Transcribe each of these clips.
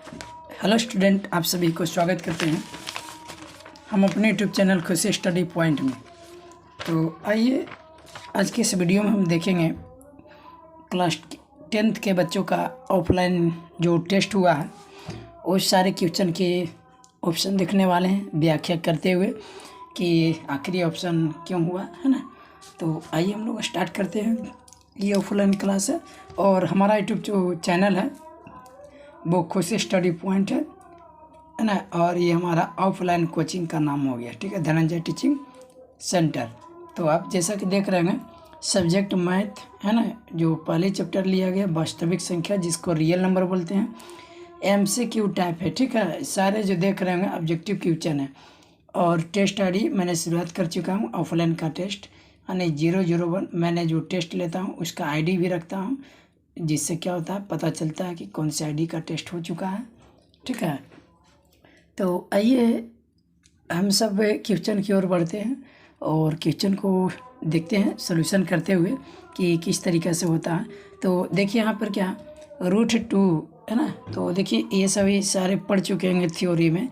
Hello student, आप सभी को स्वागत करते हैं हम अपने यूट्यूब चैनल खुशी स्टडी पॉइंट में। तो आइए आज के इस वीडियो में हम देखेंगे क्लास 10th के बच्चों का ऑफलाइन जो टेस्ट हुआ है उस सारे क्वेश्चन के ऑप्शन देखने वाले हैं, व्याख्या करते हुए कि आखिरी ऑप्शन क्यों हुआ है ना। तो आइए हम लोग स्टार्ट करते हैं। ये ऑफलाइन क्लास है और हमारा यूट्यूब जो चैनल है वो खुशी स्टडी पॉइंट है ना। और ये हमारा ऑफलाइन कोचिंग का नाम हो गया, ठीक है, धनंजय टीचिंग सेंटर। तो आप जैसा कि देख रहे हैं सब्जेक्ट मैथ है ना, जो पहले चैप्टर लिया गया वास्तविक संख्या जिसको रियल नंबर बोलते हैं, MCQ टाइप है, ठीक है। सारे जो देख रहे हैं ऑब्जेक्टिव क्वेश्चन है। और टेस्ट आईडी मैंने शुरुआत कर चुका हूँ ऑफलाइन का टेस्ट यानी 001। मैंने जो टेस्ट लेता हूँ उसका आईडी भी रखता हूँ, जिससे क्या होता है पता चलता है कि कौन से आईडी का टेस्ट हो चुका है, ठीक है। तो आइए हम सब क्वेश्चन की ओर बढ़ते हैं और क्वेश्चन को देखते हैं सोल्यूशन करते हुए कि किस तरीक़े से होता है। तो देखिए यहाँ पर क्या √2 है ना। तो देखिए ये सभी सारे पढ़ चुके होंगे थ्योरी में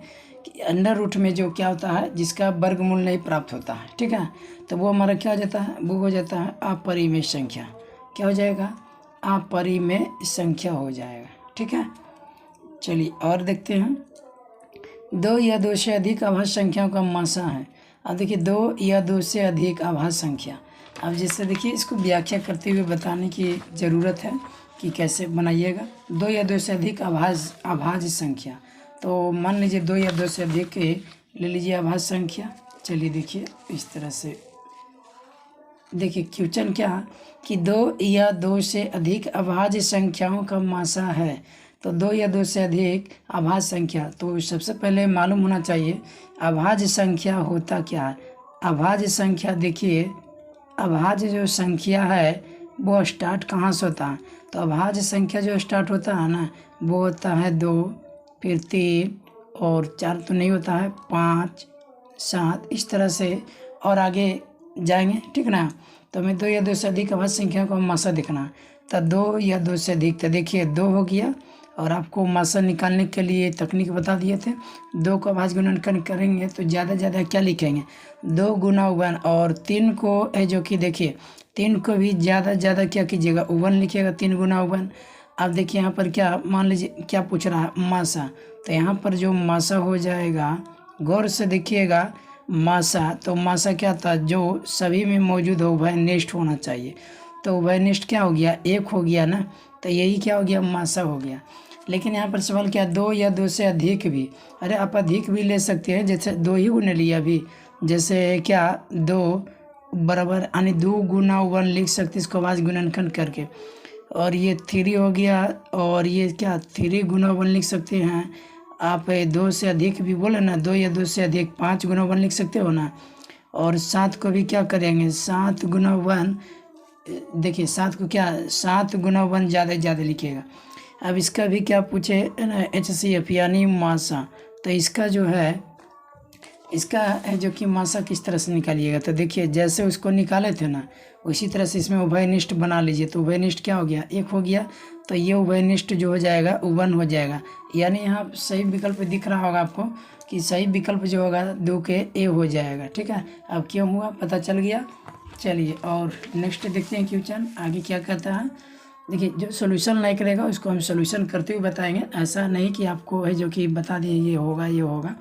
कि अंडर रूट में जो क्या होता है जिसका वर्गमूल नहीं प्राप्त होता है, ठीक है। तो वो हमारा क्या हो जाता है, वो हो जाता है अपरिमेय संख्या। क्या हो जाएगा, अपरिमेय संख्या हो जाएगा, ठीक है। चलिए और देखते हैं 2 या 2 से अधिक अभाज्य संख्याओं का मासा है। अब देखिए 2 या 2 से अधिक अभाज्य संख्या। अब जैसे देखिए इसको व्याख्या करते हुए बताने की ज़रूरत है कि कैसे बनाइएगा। 2 या 2 से अधिक अभाज्य संख्या, तो मान लीजिए 2 या 2 से अधिक ले लीजिए अभाज्य संख्या। चलिए देखिए इस तरह से देखिए क्वेश्चन क्या कि 2 या 2 से अधिक अभाज्य संख्याओं का मासा है। तो 2 या 2 से अधिक अभाज्य संख्या, तो सबसे पहले मालूम होना चाहिए अभाज्य संख्या होता क्या है। अभाज्य संख्या देखिए, अभाज्य जो संख्या है वो स्टार्ट कहाँ से होता है। तो अभाज्य संख्या जो स्टार्ट होता है ना वो होता है 2, फिर 3 और 4 तो नहीं होता है, 5, 7 इस तरह से और आगे जाएंगे, ठीक ना। तो हमें 2 या 2 से अधिक अभाज्य संख्या को मासा देखना है। तो 2 या 2 से अधिक, तो देखिए 2 हो गया और आपको मासा निकालने के लिए तकनीक बता दिए थे। 2 को अभाज्य गुणनखंड करेंगे तो ज़्यादा क्या लिखेंगे 2 गुना 1 और 3 को है जो कि देखिए 3 को भी ज़्यादा क्या कीजिएगा 1 लिखिएगा, 3 गुना 1। अब देखिए यहाँ पर क्या मान लीजिए क्या पूछ रहा है मासा, तो यहाँ पर जो मासा हो जाएगा गौर से देखिएगा मासा, तो मासा क्या था जो सभी में मौजूद हो उभयनिष्ठ होना चाहिए। तो उभयनिष्ठ क्या हो गया 1 हो गया ना, तो यही क्या हो गया मासा हो गया। लेकिन यहाँ पर सवाल क्या 2 या 2 से अधिक भी, अरे आप अधिक भी ले सकते हैं, जैसे 2 ही गुने लिया अभी, जैसे क्या 2 बराबर यानी 2 गुना 1 लिख सकते इसको अभाज्य गुणनखंड करके। और ये 3 हो गया और ये क्या 3 गुना 1 लिख सकते हैं आप। 2 से अधिक भी बोले ना, 2 या 2 से अधिक 5 गुना 1 लिख सकते हो ना। और 7 को भी क्या करेंगे 7 गुना 1, देखिए 7 को क्या 7 गुना 1 ज़्यादा लिखिएगा। अब इसका भी क्या पूछे ना HCF यानी मासा, तो इसका जो है इसका है जो कि मासा किस तरह से निकालिएगा। तो देखिए जैसे उसको निकाले थे ना उसी तरह से इसमें उभयनिष्ठ बना लीजिए। तो उभयनिष्ठ क्या हो गया 1 हो गया, तो ये उभयनिष्ठ जो हो जाएगा 1 हो जाएगा। यानी यहाँ सही विकल्प दिख रहा होगा आपको कि सही विकल्प जो होगा 2 के A हो जाएगा, ठीक है। अब क्यों हुआ पता चल गया। चलिए और नेक्स्ट देखते हैं क्वेश्चन आगे क्या कहता है। देखिए जो सोल्यूशन लाइक रहेगा उसको हम सोल्यूशन करते हुए बताएंगे, ऐसा नहीं कि आपको है जो कि बता दिए ये होगा।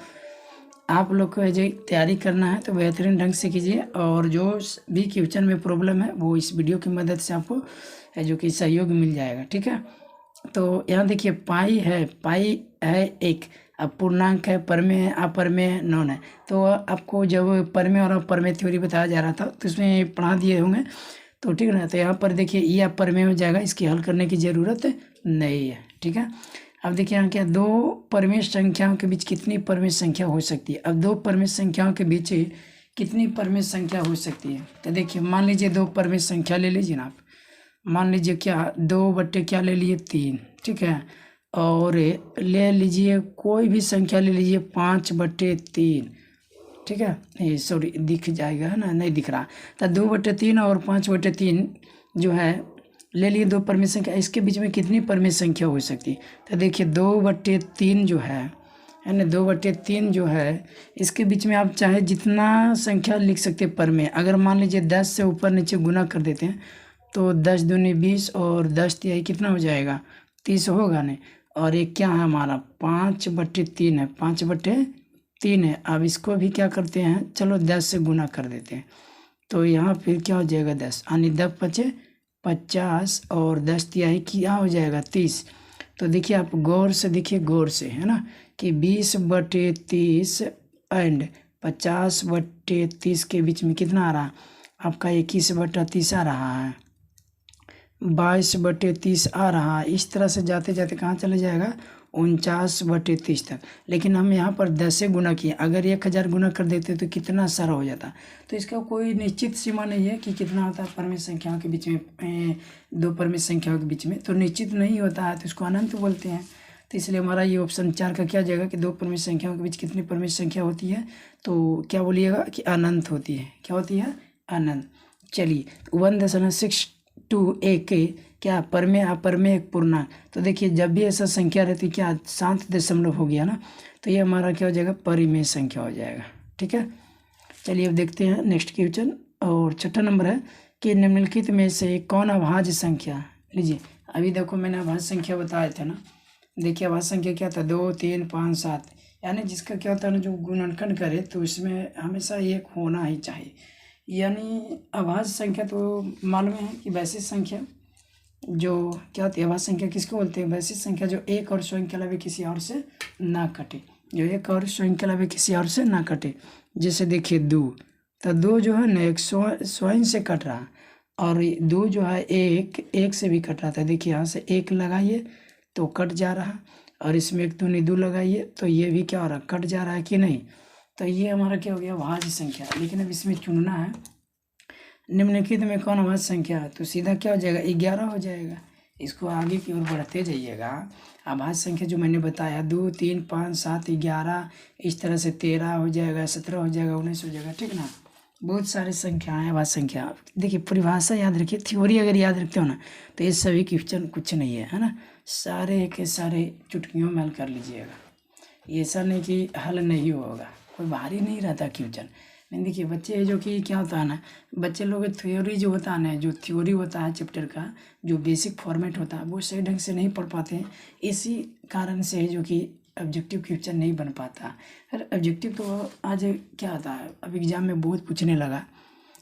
आप लोग को जो तैयारी करना है तो बेहतरीन ढंग से कीजिए और जो भी क्वेश्चन में प्रॉब्लम है वो इस वीडियो की मदद से आपको है जो कि सहयोग मिल जाएगा, ठीक है। तो यहाँ देखिए पाई है 1, अब पूर्णांक है, परमेय है, अपरमेय है, नॉन है। तो आपको जब परमेय और अपरमेय थ्योरी बताया जा रहा था तो इसमें पढ़ा दिए होंगे, तो ठीक है ना। तो यहाँ पर देखिए ये अपरमेय हो जाएगा, इसकी हल करने की ज़रूरत नहीं है, ठीक है। अब देखिए यहाँ क्या 2 परमेय संख्याओं के बीच कितनी परमेय संख्या हो सकती है। अब 2 परमेय संख्याओं के बीच कितनी परमेय संख्या हो सकती है। तो देखिए मान लीजिए 2 परमेय संख्या ले लीजिए ना आप, मान लीजिए क्या 2 बट्टे क्या ले लिए 3, ठीक है। और ले लीजिए कोई भी संख्या ले लीजिए 5/3, ठीक है। ये सॉरी दिख जाएगा है ना, नहीं दिख रहा। तो 2/3 और 5/3 जो है ले लिए 2 परमेय संख्या, इसके बीच में कितनी परमेय संख्या हो सकती है? तो देखिए 2/3 जो है ना, 2/3 जो है, इसके बीच में आप चाहे जितना संख्या लिख सकते हैं परमेय। अगर मान लीजिए 10 से ऊपर नीचे गुना कर देते हैं तो 10 दूनी 20 और 10 तिहाई कितना हो जाएगा? 30 होगा नहीं। और ये क्या है हमारा? 5/3 है, 5/3 है। अब इसको भी क्या करते हैं, चलो 10 से गुना कर देते हैं तो यहाँ फिर क्या हो जाएगा? 10 यानी 10 × 5 = 50 और 10 तिहाई क्या हो जाएगा? 30। तो देखिए आप गौर से देखिए, गौर से, है ना, कि 20/30 एंड 50/30 के बीच में कितना आ रहा? आपका 21/30 आ रहा है, 22/30 आ रहा है। इस तरह से जाते जाते कहाँ चले जाएगा? 49/30 तक। लेकिन हम यहाँ पर 10 से गुना किए, अगर 1000 गुना कर देते तो कितना सारा हो जाता। तो इसका कोई निश्चित सीमा नहीं है कि कितना होता है परमेय संख्याओं के बीच में, 2 परमेय संख्याओं के बीच में, तो निश्चित नहीं होता है, तो इसको अनंत बोलते हैं। तो इसलिए हमारा ये ऑप्शन 4 का क्या जाएगा कि 2 परमेय संख्याओं के बीच कितनी परमेय संख्या होती है? तो क्या बोलिएगा कि अनंत होती है। क्या होती है? अनंत। चलिए 1.62 के क्या परमेय अपरमेय पूर्णांक। तो देखिए जब भी ऐसा संख्या रहती क्या 7 दशमलव हो गया ना, तो ये हमारा क्या हो जाएगा? परिमेय संख्या हो जाएगा। ठीक है, चलिए अब देखते हैं नेक्स्ट क्वेश्चन। और 6ठा नंबर है कि निम्नलिखित में से कौन अभाज्य संख्या। लीजिए अभी देखो मैंने अभाज्य संख्या बताया था ना, देखिए अभाज्य संख्या क्या था? 2, 3, 5, 7, यानी जिसका क्या होता है ना, जो गुणनखंड करे तो इसमें हमेशा एक होना ही चाहिए। यानी अभाज्य संख्या तो मालूम है कि वैसी संख्या जो क्या होती है, अभाज्य संख्या किसको बोलते हैं? वैसी संख्या जो एक और स्वयं के अलावा किसी और से ना कटे, जो एक और स्वयं के अलावा किसी और से ना कटे। जैसे देखिए 2, तो 2 जो है ना एक स्वयं से कट रहा, और 2 जो है एक से भी कट रहा था। देखिए यहाँ से 1 लगाइए तो कट जा रहा, और इसमें 1 दूनी 2 लगाइए तो ये भी क्या हो रहा? कट जा रहा है कि नहीं? तो ये हमारा क्या हो गया? अभाज्य संख्या। लेकिन अब इसमें चुनना है निम्नलिखित में कौन अभाज्य संख्या है, तो सीधा क्या हो जाएगा? 11 हो जाएगा। इसको आगे की ओर बढ़ते जाइएगा। अभाज्य संख्या जो मैंने बताया 2, 3, 5, 7, 11, इस तरह से 13 हो जाएगा, 17 हो जाएगा, 19 हो जाएगा। ठीक ना, बहुत सारी संख्याएँ अभाज्य संख्या। देखिए परिभाषा याद रखिए, थ्योरी अगर याद रखते हो ना तो ये सभी क्वेश्चन कुछ नहीं है ना, सारे के सारे चुटकियों में हल कर लीजिएगा। ऐसा नहीं कि हल नहीं होगा, कोई भारी नहीं रहता क्वेश्चन। नहीं देखिए बच्चे जो कि क्या होता है ना, बच्चे लोग थ्योरी जो होता है ना, जो थ्योरी होता है चैप्टर का जो बेसिक फॉर्मेट होता है वो सही ढंग से नहीं पढ़ पाते हैं। इसी कारण से जो कि ऑब्जेक्टिव क्वेश्चन नहीं बन पाता। अरे ऑब्जेक्टिव तो आज क्या होता है, अब एग्जाम में बहुत पूछने लगा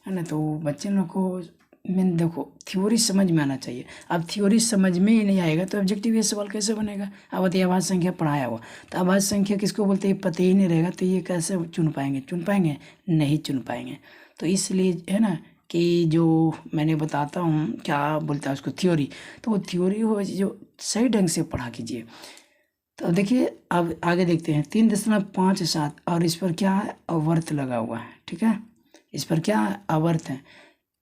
है ना, तो बच्चे लोग को मैंने देखो थ्योरी समझ में आना चाहिए। अब थ्योरी समझ में ही नहीं आएगा तो ऑब्जेक्टिव ये सवाल कैसे बनेगा? अब बताइए अभाज्य संख्या पढ़ाया हुआ, तो अभाज्य संख्या किसको बोलते हैं पता ही नहीं रहेगा, तो ये कैसे चुन पाएंगे? नहीं चुन पाएंगे। तो इसलिए है ना कि जो मैंने बताता हूँ क्या बोलता है उसको थ्योरी, तो वो थ्योरी हो जो सही ढंग से पढ़ा कीजिए। तो देखिए अब आगे देखते हैं 3.57 और इस पर क्या है? अवर्त लगा हुआ है। ठीक है, इस पर क्या है? अवर्त है।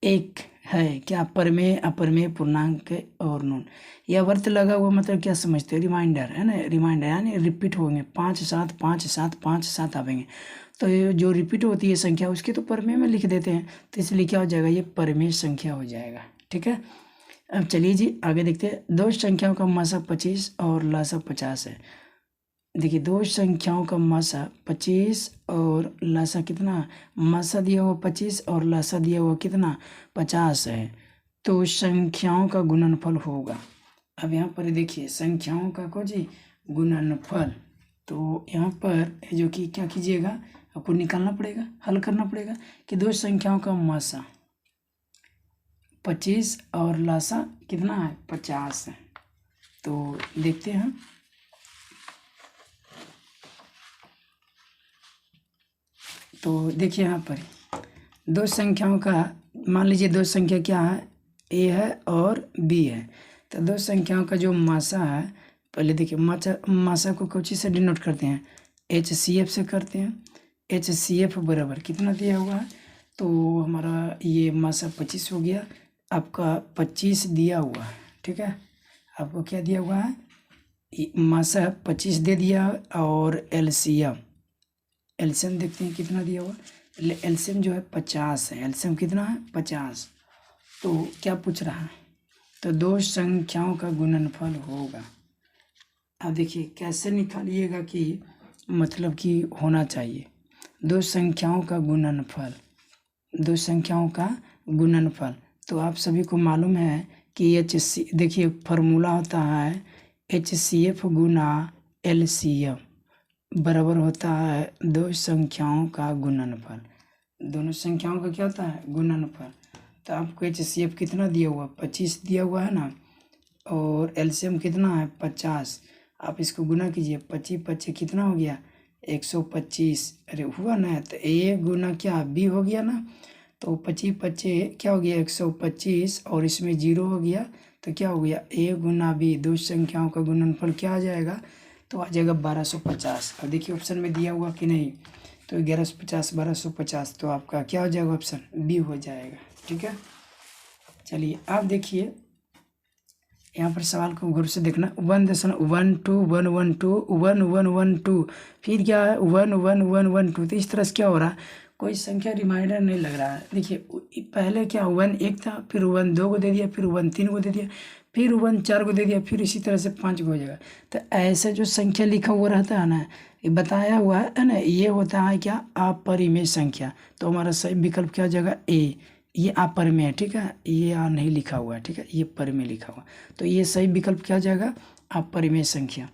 एक है क्या? परमेय अपरमेय पूर्णांक और नून। यह वर्त लगा हुआ मतलब क्या समझते हो? रिमाइंडर है ना, रिमाइंडर यानी रिपीट होंगे 5, 7, 5, 7, 5, 7 आवेंगे। तो ये जो रिपीट होती है संख्या उसके तो परमेय में लिख देते हैं, तो इसलिए क्या हो जाएगा? ये परमेय संख्या हो जाएगा। ठीक है, अब चलिए जी आगे देखते हैं। 2 संख्याओं का मासा 25 और लासा 50 है। देखिए 2 संख्याओं का मासा 25 और लासा कितना? मासा दिया हुआ 25 और लासा दिया हुआ कितना? 50 है। तो संख्याओं का गुणनफल होगा। अब यहाँ पर देखिए संख्याओं का को जी गुणनफल, तो यहाँ पर जो कि क्या कीजिएगा, आपको निकालना पड़ेगा, हल करना पड़ेगा कि 2 संख्याओं का मासा 25 और लासा कितना है? 50 है। तो देखते हैं, तो देखिए यहाँ पर 2 संख्याओं का, मान लीजिए 2 संख्या क्या है? ए है और बी है। तो 2 संख्याओं का जो मासा है, पहले देखिए मासा को कोची से डिनोट करते हैं? HCF से करते हैं। HCF बराबर कितना दिया हुआ है? तो हमारा ये मासा 25 हो गया, आपका 25 दिया हुआ है। ठीक है, आपको क्या दिया हुआ है? मासा 25 दे दिया, और एलसीएम देखते हैं कितना दिया हुआ। एलसीएम जो है 50 है। एलसीएम कितना है? 50। तो क्या पूछ रहा है? तो दो संख्याओं का गुणनफल होगा। अब देखिए कैसे निकालिएगा कि मतलब कि होना चाहिए दो संख्याओं का गुणनफल, दो संख्याओं का गुणनफल। तो आप सभी को मालूम है कि HC, देखिए फॉर्मूला होता है HCF गुना LCM बराबर होता है दो संख्याओं का गुणनफल। दोनों संख्याओं का क्या होता है गुणनफल। तो आपको HCF कितना दिया हुआ 25 दिया हुआ है ना, और LCM कितना है 50। आप इसको गुना कीजिए, 25 कितना हो गया 125। अरे हुआ ना, तो A गुना क्या B हो गया ना, तो 25 क्या हो गया 125, और इसमें 0 हो गया तो क्या हो गया A गुना B। दो संख्याओं का गुणनफल क्या आ जाएगा, तो आ जाएगा 1250। अब देखिए ऑप्शन में दिया हुआ कि नहीं, तो 1150 1250, तो आपका क्या हो जाएगा ऑप्शन बी हो जाएगा। ठीक है, चलिए आप देखिए यहाँ पर सवाल को गौर से देखना। 1.12 फिर क्या है 1 तो इस तरह से क्या हो रहा है, कोई संख्या रिमाइंडर नहीं लग रहा है। देखिए पहले क्या 1 1 था, फिर 1 2 को दे दिया, फिर 1 3 को दे दिया, फिर 1 4 को दे दिया, फिर इसी तरह से 5 को हो जाएगा। तो ऐसे जो संख्या लिखा हुआ रहता है ना, ये बताया हुआ है ना, ये होता है क्या अपरिमेय संख्या। तो हमारा सही विकल्प क्या हो जाएगा ए, ये अपरिमेय है। ठीक है, ये यहाँ नहीं लिखा हुआ है, ठीक है, ये परिमेय लिखा हुआ, तो ये सही विकल्प क्या हो जाएगा अपरिमेय संख्या।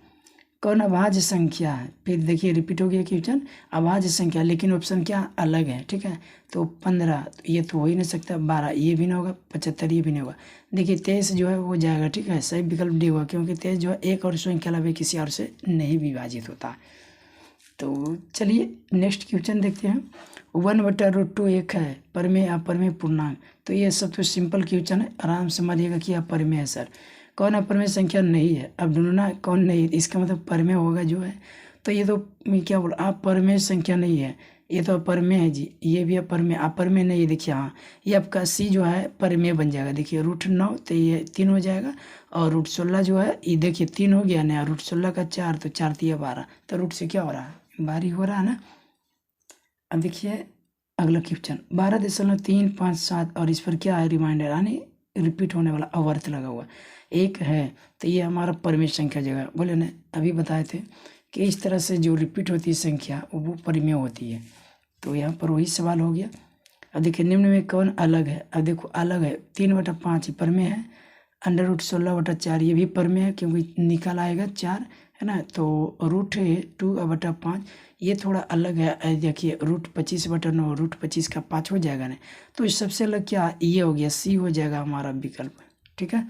कौन अभाज्य संख्या है, फिर देखिए रिपीट हो गया क्वेश्चन अभाज्य संख्या, लेकिन ऑप्शन क्या अलग है। ठीक है, तो 15 तो ये तो हो ही नहीं सकता, 12 ये भी ना होगा, 75 ये भी नहीं होगा। देखिए 23 जो है वो जाएगा। ठीक है, सही विकल्प डी होगा, क्योंकि 23 जो है एक और संख्या के अलावा किसी और से नहीं विभाजित होता। तो चलिए नेक्स्ट क्वेश्चन देखते हैं। 1/√2 एक है परिमेय अपरिमेय पूर्णांक। तो ये सब तो सिंपल क्वेश्चन है, आराम से मानिएगा कि अपरिमेय है सर। कौन अपरिमेय संख्या नहीं है, अब ढूंढना कौन नहीं, इसका मतलब परिमेय होगा जो है। तो ये तो मैं क्या बोला अपरिमेय संख्या नहीं है, ये तो अपरिमेय है जी, ये भी अपरिमेय नहीं है। देखिए हाँ, ये आपका सी जो है परिमेय बन जाएगा। देखिए √9 तो ये 3 हो जाएगा, और √16 जो है ये देखिए 3 हो गया ना, √16 का 4 तो 4 3 12, तो रूट से क्या हो रहा है बारी हो रहा है ना। अब देखिए अगला क्वेश्चन 12.357, और इस पर क्या है रिमाइंडर यानी रिपीट होने वाला अवर्त लगा हुआ एक है। तो ये हमारा परिमेय संख्या जगह बोले ना, अभी बताए थे कि इस तरह से जो रिपीट होती है संख्या वो परिमेय होती है। तो यहाँ पर वही सवाल हो गया। अब देखिए निम्न में कौन अलग है, अब देखो अलग है 3/5 परिमेय है, √16/4 ये भी परिमेय है क्योंकि निकल आएगा 4 है ना। तो √2/5 ये थोड़ा अलग है। देखिए √25/9 √25 का 5 हो जाएगा ना, तो इस सबसे अलग क्या ये हो गया सी हो जाएगा हमारा विकल्प। ठीक है,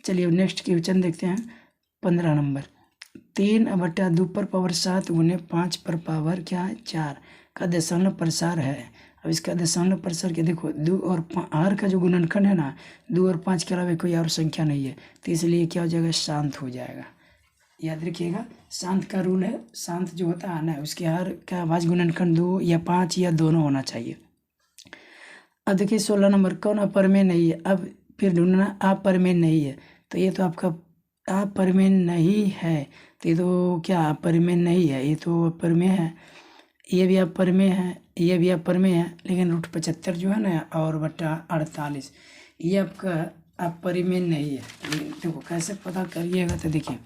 चलिए नेक्स्ट क्वेश्चन देखते हैं 15 नंबर। 3/2 पर पावर 7 गुने 5 पर पावर क्या है 4 का दशमलव प्रसार है। अब इसका दशमलव प्रसार क्या, देखो 2 और 5 का जो गुणनखंड है ना, 2 और 5 के अलावा कोई और संख्या नहीं है, तो इसलिए क्या हो जाएगा शांत हो जाएगा। याद रखिएगा शांत का रूल है, शांत जो होता है ना उसके हर का अभाज्य गुणनखंड 2 या 5 या दोनों होना चाहिए। अब देखिए 16 नंबर कौन अपरिमेय नहीं है, अब फिर ढूंढना अपरिमेय नहीं है। तो ये तो आपका अपरिमेय नहीं है, तो ये तो क्या अपरिमेय नहीं है, ये तो अपरिमेय है, ये भी अपरिमेय है, ये भी अपरिमेय है, लेकिन √75 जो है ना और बटा 48 ये आपका अपरिमेय नहीं है। देखो कैसे पता करिएगा, तो देखिए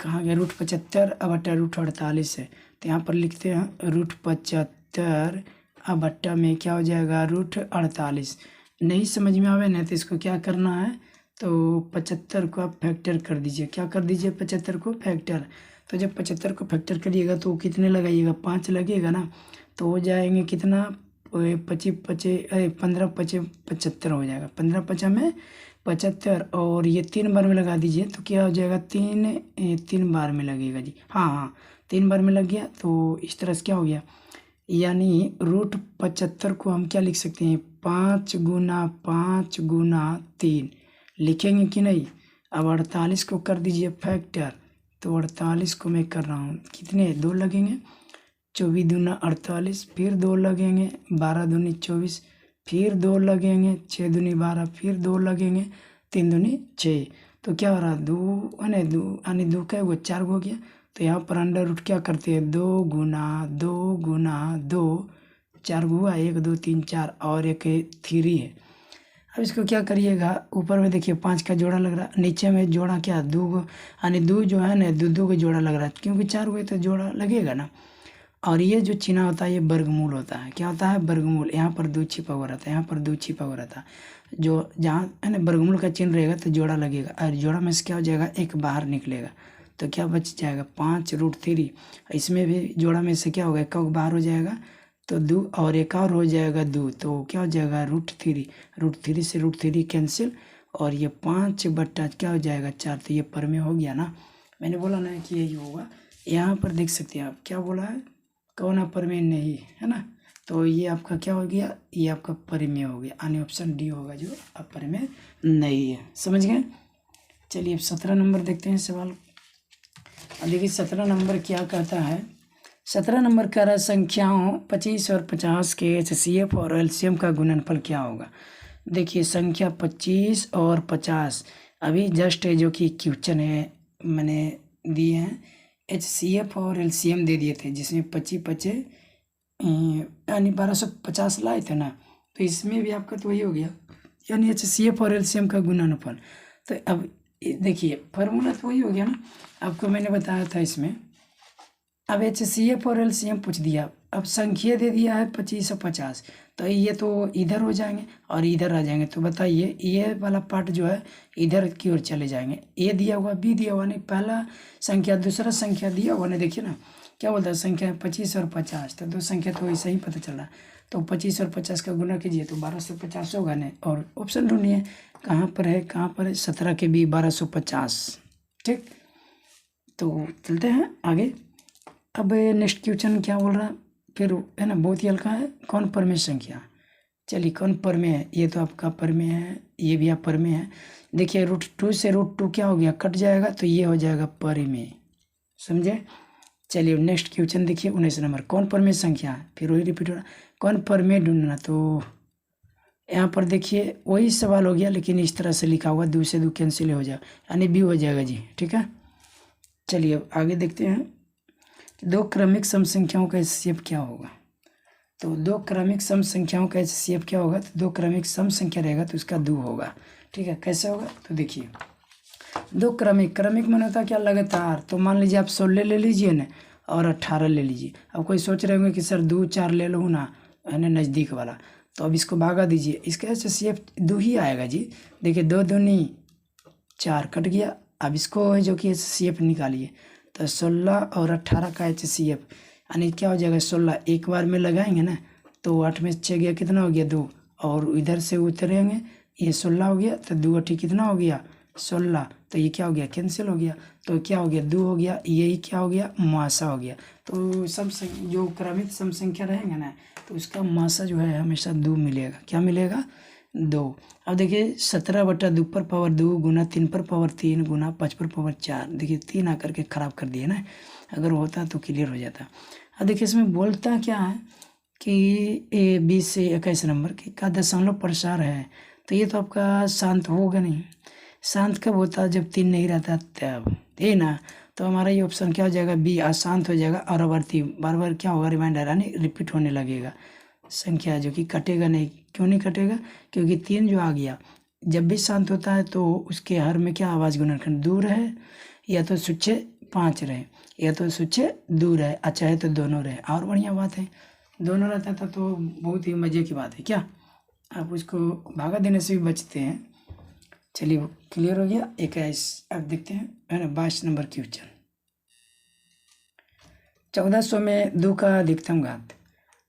कहाँ गया √75 बटा √48 है, तो यहाँ पर लिखते हैं √75 बट्टा में क्या हो जाएगा √48। नहीं समझ में आवे ना तो इसको क्या करना है, तो 75 को आप फैक्टर कर दीजिए। क्या कर दीजिए 75 को फैक्टर, तो जब 75 को फैक्टर करिएगा तो कितने लगाइएगा 5 लगेगा ना, तो हो जाएंगे कितना 15 5 75 हो जाएगा, 15 5 में 75, और ये 3 बार में लगा दीजिए तो क्या हो जाएगा 3 बार में लगेगा जी। हाँ 3 बार में लग गया, तो इस तरह से क्या हो गया, यानी √75 को हम क्या लिख सकते हैं 5 गुना 5 गुना 3 लिखेंगे कि नहीं। अब 48 को कर दीजिए फैक्टर, तो 48 को मैं कर रहा हूँ कितने 2 लगेंगे, 24 दूना 48, फिर 2 लगेंगे 12 दूनी 24, फिर 2 लगेंगे 6 दूनी 12, फिर 2 लगेंगे 3 दूनी 6, तो क्या हो रहा 2 यानी 2 का वो 4 हो गया। तो यहाँ पर अंडर रूट क्या करते हैं 2 गुना 2 4 हुआ 1 2 3 4 और एक 3 है। अब इसको क्या करिएगा, ऊपर में देखिए 5 का जोड़ा लग रहा है, नीचे में जोड़ा क्या दो गो, यानी दो जो है ना दो का जोड़ा लग रहा है, क्योंकि 4 गो तो जोड़ा लगेगा ना। और ये जो चिन्ह होता है ये वर्गमूल होता है। क्या होता है? वर्गमूल। यहाँ पर 2 छिपा हुआ रहता है, यहाँ पर 2 छिपा हुआ रहता है। जो जहाँ है ना वर्गमूल का चिन्ह रहेगा तो जोड़ा लगेगा, और जोड़ा में से क्या हो जाएगा, एक बाहर निकलेगा, तो क्या बच जाएगा 5√3। इसमें भी जोड़ा में से क्या होगा, एक बाहर हो जाएगा तो 2, और एक और हो जाएगा 2, तो क्या हो जाएगा √3। √3 से √3 कैंसिल, और ये 5/, क्या हो जाएगा 4, तो ये परमेय हो गया ना। मैंने बोला ना कि यही होगा। यहाँ पर देख सकते हैं आप, क्या बोला है, कौन अपरिमेय नहीं है ना, तो ये आपका क्या हो गया, ये आपका परिमेय हो गया, यानी ऑप्शन डी होगा जो अपरिमेय नहीं है। समझ गए? चलिए अब 17 नंबर देखते हैं सवाल। अब देखिए 17 नंबर क्या कहता है। 17 नंबर कह रहा है संख्याओं 25 और 50 के HCF और LCM का गुणनफल क्या होगा। देखिए संख्या 25 और 50 अभी जस्ट जो कि क्वेश्चन है मैंने दिए हैं, HCF और LCM दे दिए थे, जिसमें 25 यानी 1250 लाए थे ना, तो इसमें भी आपका तो वही हो गया, यानी HCF और LCM का गुणनफल। तो अब देखिए फार्मूला तो वही हो गया ना, आपको मैंने बताया था इसमें। अब HCF और LCM पूछ दिया, अब संख्या दे दिया है 25 और 50, तो ये तो इधर हो जाएंगे और इधर आ जाएंगे, तो बताइए ये वाला पार्ट जो है इधर की ओर चले जाएंगे। ए दिया हुआ, बी दिया हुआ, नहीं पहला संख्या दूसरा संख्या दिया हुआ, नहीं देखिए ना क्या बोलता है, संख्या 25 और 50, तो 2 संख्या तो ऐसा ही पता चल रहा है, तो 25 और 50 का गुना कीजिए तो 1250 होगा नहीं, और ऑप्शन ढूंढिए कहाँ पर है, कहाँ पर है, 17 के बी 1250। ठीक, तो चलते हैं आगे। अब नेक्स्ट क्वेश्चन क्या बोल रहा है फिर, है ना, बहुत ही हल्का है, कौन परमेय संख्या। चलिए कौन परमेय है, ये तो आपका परमेय है, ये भी आप परमेय है। देखिए √2 से √2 क्या हो गया, कट जाएगा, तो ये हो जाएगा परिमेय। समझे? चलिए नेक्स्ट क्वेश्चन देखिए 19 नंबर, कौन परमेय संख्या है, फिर वही रिपीट हो रहा, कौन परमेय ढूंढना। तो यहाँ पर देखिए वही सवाल हो गया, लेकिन इस तरह से लिखा हुआ, 2 से 2 कैंसिल हो जाएगा, यानी बी हो जाएगा जी। ठीक है, चलिए अब आगे देखते हैं, 2 क्रमिक सम संख्याओं का HCF क्या होगा। तो 2 क्रमिक सम संख्याओं का HCF क्या होगा, तो 2 क्रमिक सम संख्या रहेगा तो उसका 2 होगा। ठीक है, कैसे होगा, तो देखिए 2 क्रमिक, क्रमिक माने होता है क्या, लगातार। तो मान लीजिए आप 16 ले लीजिए ना, और 18 ले लीजिए। अब कोई सोच रहे होंगे कि सर 2 4 ले लो ना, है ना, नज़दीक वाला, तो अब इसको भागा दीजिए, इसका HCF 2 ही आएगा जी। देखिए 2 दूनी 4 कट गया, अब इसको जो कि HCF निकालिए, तो 16 और 18 का HCF यानी क्या हो जाएगा, 16 एक बार में लगाएंगे ना, तो 8 में 6 गया, कितना हो गया 2, और इधर से उतरेंगे, ये 16 हो गया, तो 2 8 कितना हो गया 16, तो ये क्या हो गया, कैंसिल हो गया, तो क्या हो गया 2 हो गया, यही क्या हो गया, मासा हो गया। तो सम जो क्रमिक सम संख्या रहेंगे ना, तो उसका मासा जो है हमेशा 2 मिलेगा। क्या मिलेगा, 2। अब देखिए 17/2 पर पावर 2 गुना 3 पर पावर 3 गुना 5 पर पावर 4, देखिए 3 आकर के खराब कर दिए ना, अगर होता तो क्लियर हो जाता। अब देखिए इसमें बोलता क्या है कि 20 से 21 नंबर का दशमलव प्रसार है, तो ये तो आपका शांत होगा नहीं। शांत कब होता है, जब 3 नहीं रहता तब, ये ना, तो हमारा ये ऑप्शन क्या हो जाएगा, बी, अशांत हो जाएगा, और आवर्ती बार बार क्या होगा, रिमाइंडर यानी रिपीट होने लगेगा संख्या, जो कि कटेगा नहीं। क्यों नहीं कटेगा, क्योंकि 3 जो आ गया जब भी शांत होता है तो उसके हर में क्या आवाज़ गुणनखंड दूर है, या तो सूचे 5 रहे, या तो सूचे दूर है, अच्छा है तो दोनों रहे, और बढ़िया बात है, दोनों रहता था तो बहुत ही मज़े की बात है। क्या आप उसको भागा देने से भी बचते हैं। चलिए वो क्लियर हो गया। 21 अब देखते हैं, है ना, 22 नंबर क्वेश्चन, 1400 में 2 का अधिकतम घात।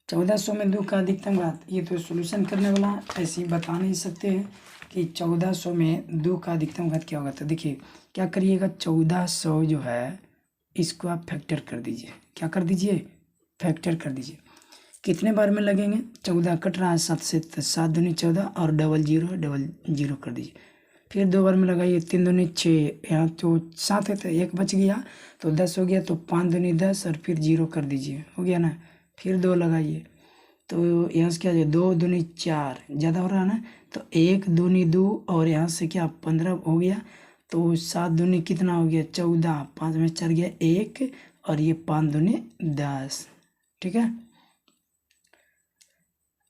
1400 में 2 का अधिकतम घात, ये तो सॉल्यूशन करने वाला ऐसे ही बता नहीं सकते हैं कि 1400 में 2 का अधिकतम घात क्या होगा। तो देखिए क्या करिएगा, 1400 जो है इसको आप फैक्टर कर दीजिए। क्या कर दीजिए, फैक्टर कर दीजिए। कितने बार में लगेंगे, 14 कट रहा है 7 से, 7 दूनी 14, और डबल जीरो कर दीजिए। फिर 2 बार में लगाइए, 3 दूनी 6, यहाँ तो 7 है तो 1 बच गया, तो 10 हो गया, तो 5 दूनी 10, और फिर 0 कर दीजिए, हो गया ना। फिर 2 लगाइए, तो यहाँ से क्या हो जाए, 2 दूनी 4, ज़्यादा हो रहा है ना, तो 1 दूनी 2, और यहाँ से क्या 15 हो गया, तो 7 दूनी कितना हो गया 14, 5 में 4 गया 1, और ये 5 दूनी 10। ठीक है,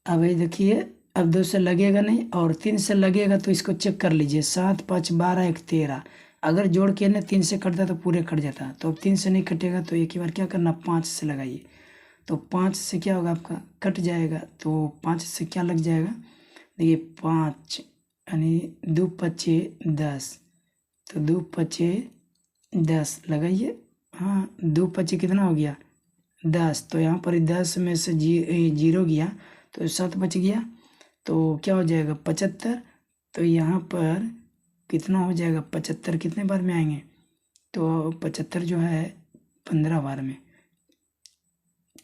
अब ये देखिए अब 2 से लगेगा नहीं और 3 से लगेगा तो इसको चेक कर लीजिए। 7 5 12 1 13। अगर जोड़ के ना 3 से कटता तो पूरे कट जाता। तो अब 3 से नहीं कटेगा तो एक ही बार क्या करना, 5 से लगाइए। तो 5 से क्या होगा, आपका कट जाएगा। तो 5 से क्या लग जाएगा, देखिए 5 यानी 2 पचे 10। तो 2 पचे 10 लगाइए। हाँ 2 पचे कितना हो गया 10। तो यहाँ पर 10 में से 0 गया तो 7 बच गया। तो क्या हो जाएगा 75। तो यहाँ पर कितना हो जाएगा 75 कितने बार में आएंगे, तो 75 जो है 15 बार में।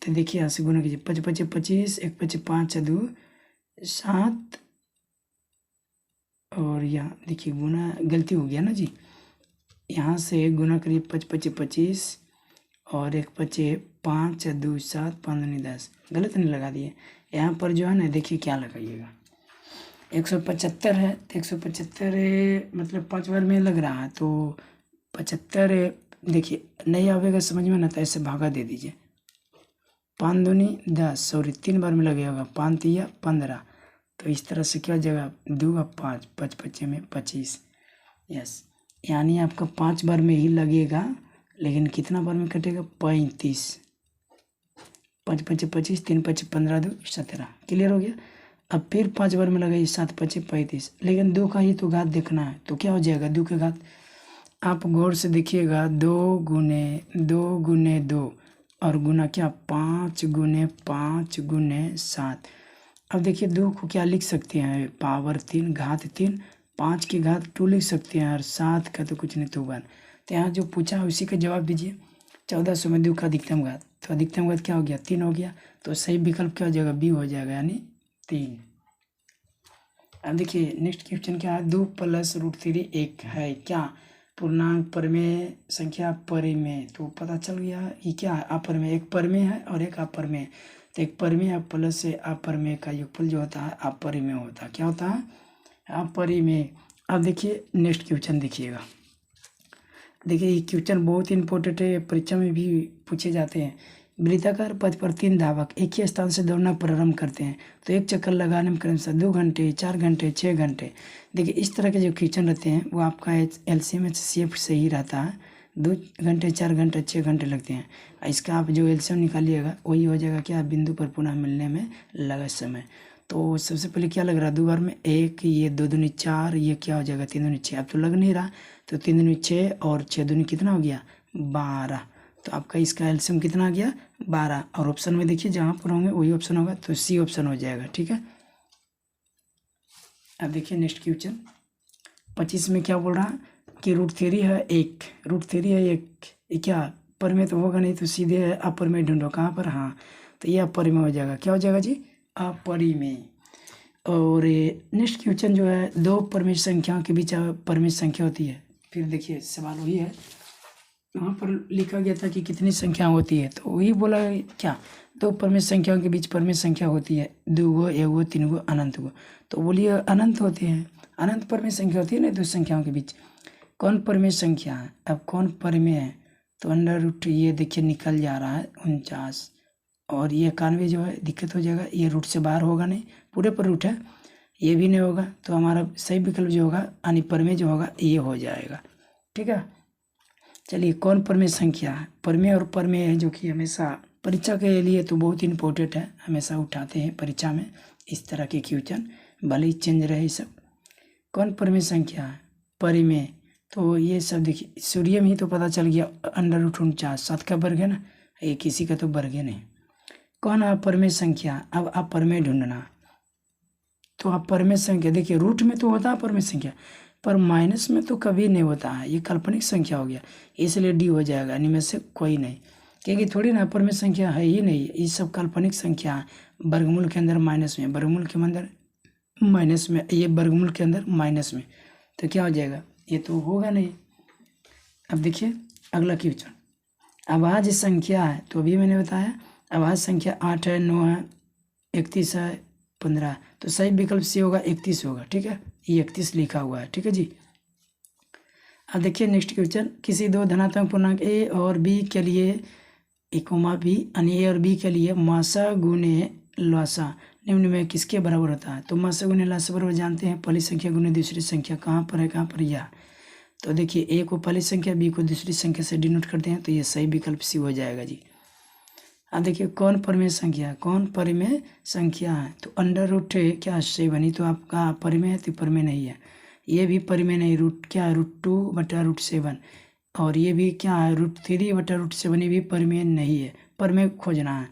तो देखिए यहाँ से गुना कीजिए, 5 पचे 25, 1 पचे 5 2 7। और यहाँ देखिए गुना गलती हो गया ना जी, यहाँ से गुना करिए 5 पचे 25 और 1 पचे 5 2 7 5 2 10। गलत नहीं लगा दिए। यहाँ पर जो है ना देखिए क्या लगाइएगा, 175 है तो 175 मतलब 5 बार में लग रहा है। तो 75 देखिए नहीं आवेगा समझ में ना तो ऐसे भागा दे दीजिए। 5 दूनी 10, सॉरी 3 बार में लगेगा, 5 तिया 15। तो इस तरह से क्या हो जाएगा 2 5 5 पच्चे में 25। यस, यानी आपका 5 बार में ही लगेगा, लेकिन कितना बार में कटेगा 35। 5 पचे 25, 3 पचे 15 2 17। क्लियर हो गया। अब फिर 5 बार में लगाइए, 7 पचे 35। लेकिन 2 का ही तो घात देखना है। तो क्या हो जाएगा 2 के घात, आप गौर से देखिएगा, 2 गुने 2 और गुना क्या 5 गुने 5 गुने 7। अब देखिए 2 को क्या लिख सकते हैं, पावर 3 घात 3, 5 की घात 2 लिख सकते हैं और 7 का तो कुछ नहीं तो 1। तो यहाँ जो पूछा है उसी का जवाब दीजिए। 1400 में 2 का अधिकतम घात, तो अधिकतम घात क्या हो गया 3 हो गया। तो सही विकल्प क्या हो जाएगा बी हो जाएगा, यानी 3। अब देखिए नेक्स्ट क्वेश्चन क्या है, 2 + √3 1 है क्या, पूर्णांक परमेय संख्या परिमेय। तो पता चल गया ये क्या है, अपरिमेय। एक परिमेय है और एक अपरिमेय। तो एक परिमेय प्लस से अपरिमेय का योगफल जो होता है अपरिमेय होता है। क्या होता है, अपरिमेय। अब देखिए नेक्स्ट क्वेश्चन देखिएगा। देखिए ये क्वेश्चन बहुत इंपॉर्टेंट है, परीक्षा में भी पूछे जाते हैं। वृत्ताकार पथ पर 3 धावक एक ही स्थान से दौड़ना प्रारंभ करते हैं तो एक चक्कर लगाने में क्रमशः 2 घंटे 4 घंटे 6 घंटे। देखिए इस तरह के जो क्वेश्चन रहते हैं वो आपका LCM HCF से ही रहता है। 2 घंटे 4 घंटे 6 घंटे लगते हैं। इसका आप जो LCM निकालिएगा वही हो जाएगा क्या, बिंदु पर पुनः मिलने में लगा समय। तो सबसे पहले क्या लग रहा है 2 बार में 1, ये 2 दूनी 4, ये क्या हो जाएगा 3 दूनी 6। अब तो लग नहीं रहा, तो 3 दूनी 6 और 6 दूनी कितना हो गया 12। तो आपका इसका एलसीएम कितना आ गया 12। और ऑप्शन में देखिए जहाँ पर होंगे वही ऑप्शन होगा, तो सी ऑप्शन हो जाएगा। ठीक है। अब देखिए नेक्स्ट क्वेश्चन 25 में क्या बोल रहा है कि √3 है 1, √3 है 1, ये क्या पर में तो होगा नहीं, तो सीधे अपर में ढूंढो कहाँ पर, हाँ तो ये अपर में हो जाएगा। क्या हो जाएगा जी अपरिमेय। और नेक्स्ट क्वेश्चन जो है 2 परमेय संख्याओं के बीच परमेय संख्या होती है। फिर देखिए सवाल वही है, वहाँ पर लिखा गया था कि कितनी संख्या होती है, तो वही बोला क्या 2 परमेय संख्याओं के बीच परमेय संख्या होती है 2 गो 1 गो 3 गो अनंत गो। तो बोलिए अनंत होते हैं, अनंत परमेय संख्या होती है ना 2 संख्याओं के बीच। कौन परमेय संख्या है, अब कौन परमेय है, तो √, ये देखिए निकल जा रहा है 49 और ये 91 जो है दिक्कत हो जाएगा, ये रूट से बाहर होगा नहीं, पूरे पर रूट है, ये भी नहीं होगा। तो हमारा सही विकल्प जो होगा यानी परमेय जो होगा ये हो जाएगा। ठीक है। चलिए कौन परमेय संख्या है, परमेय और परमेय है जो कि हमेशा परीक्षा के लिए तो बहुत इंपॉर्टेंट है, हमेशा उठाते हैं परीक्षा में इस तरह के क्वेश्चन, भले ही चेंज रहे सब। कौन परमेय संख्या है परिमेय, तो ये सब देखिए सूर्य में ही तो पता चल गया √49, 7 का वर्ग है ना, ये किसी का तो वर्ग है नहीं। कौन अपरमेय संख्या, अब अपरमेय ढूंढना। तो अपरमेय संख्या देखिए रूट में तो होता है अपरमेय संख्या, पर माइनस में तो कभी नहीं होता है, ये काल्पनिक संख्या हो गया, इसलिए डी हो जाएगा, इनमें से कोई नहीं, क्योंकि थोड़ी ना अपरमेय संख्या है ही नहीं, ये सब काल्पनिक संख्या है। वर्गमूल के अंदर माइनस में, वर्गमूल के अंदर माइनस में, ये वर्गमूल के अंदर माइनस में, तो क्या हो जाएगा, ये तो होगा नहीं। अब देखिए अगला क्वेश्चन, अभाज्य संख्या है, तो अभी मैंने बताया अभाज्य संख्या 8 है 9 है 31 है 15, तो सही विकल्प सी होगा 31 होगा। ठीक है, ये 31 लिखा हुआ है। ठीक है जी। अब देखिए नेक्स्ट क्वेश्चन, किसी 2 धनात्मक पूर्णांक ए और बी के लिए बी यानी ए और बी के लिए मासा गुने लसा निम्न में किसके बराबर होता है? तो मास गुने लासा बराबर जानते हैं, पहली संख्या गुने दूसरी संख्या कहाँ पर है, कहाँ पर यह। तो देखिए ए को पहली संख्या, बी को दूसरी संख्या से डिनोट करते हैं, तो ये सही विकल्प सी हो जाएगा जी। अब देखिए कौन परिमेय संख्या, कौन परिमेय संख्या है? तो अंडर रूट क्या 7, ही तो आपका परिमेय है, तो परिमेय नहीं है। ये भी परिमेय नहीं, रूट क्या है, √2/√7। और ये भी क्या है, √3/√7, ये भी परिमेय नहीं है। परिमेय खोजना है,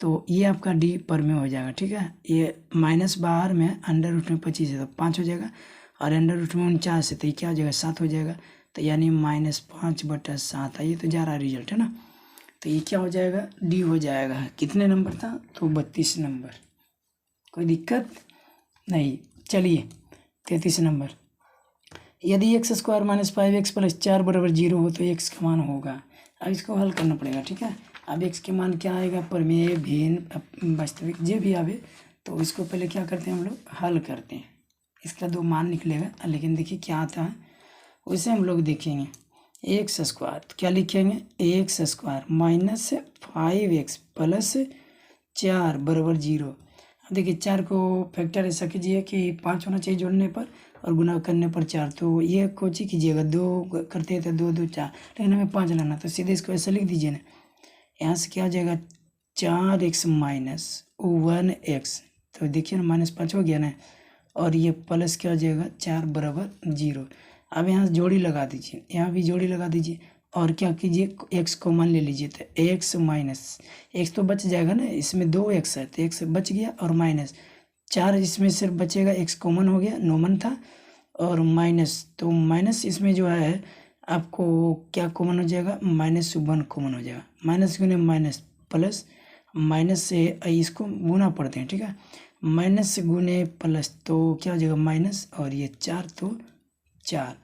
तो ये आपका डी परिमेय हो जाएगा, ठीक है। ये माइनस बाहर में अंडर रूट में 25 है तो 5 हो जाएगा, और अंडर रूट में 49 है तो ये क्या हो जाएगा, 7 हो जाएगा। तो यानी -5/7 है, ये तो जा रहा है रिजल्ट, है ना। तो ये क्या हो जाएगा, डी हो जाएगा। कितने नंबर था? तो 32 नंबर। कोई दिक्कत नहीं। चलिए 33 नंबर, यदि x² - 5x + 4 = 0 हो तो x का मान होगा। अब इसको हल करना पड़ेगा, ठीक है। अब x के मान क्या आएगा, परिमेय, भिन्न, वास्तविक, जो भी आवे, तो इसको पहले क्या करते हैं हम लोग, हल करते हैं। इसका 2 मान निकलेगा, लेकिन देखिए क्या आता है उसे हम लोग देखेंगे। x², तो क्या लिखेंगे, x² - 5x + 4 = 0। अब देखिए 4 को फैक्टर ऐसा कीजिए कि 5 होना चाहिए जोड़ने पर, और गुना करने पर 4। तो ये कोची कीजिएगा, 2 करते हैं तो 2 2 4, लेकिन हमें 5 लाना, तो सीधे इसको ऐसा लिख दीजिए ना। यहाँ से क्या हो जाएगा, 4x - 1x, तो देखिए ना -5 हो गया ना, और ये प्लस क्या हो जाएगा, 4 = 0। अब यहाँ जोड़ी लगा दीजिए, यहाँ भी जोड़ी लगा दीजिए, और क्या कीजिए, x कॉमन ले लीजिए, तो x x तो बच जाएगा ना, इसमें 2x है तो x बच गया, और -4 इसमें सिर्फ बचेगा, x कॉमन हो गया, नॉमन था, और माइनस, तो माइनस इसमें जो है आपको क्या कॉमन हो जाएगा, -1 कॉमन हो जाएगा। माइनस गुने माइनस प्लस, माइनस से इसको गुना पढ़ते हैं, ठीक है। माइनस गुने प्लस तो क्या हो जाएगा, माइनस, और ये 4 तो 4।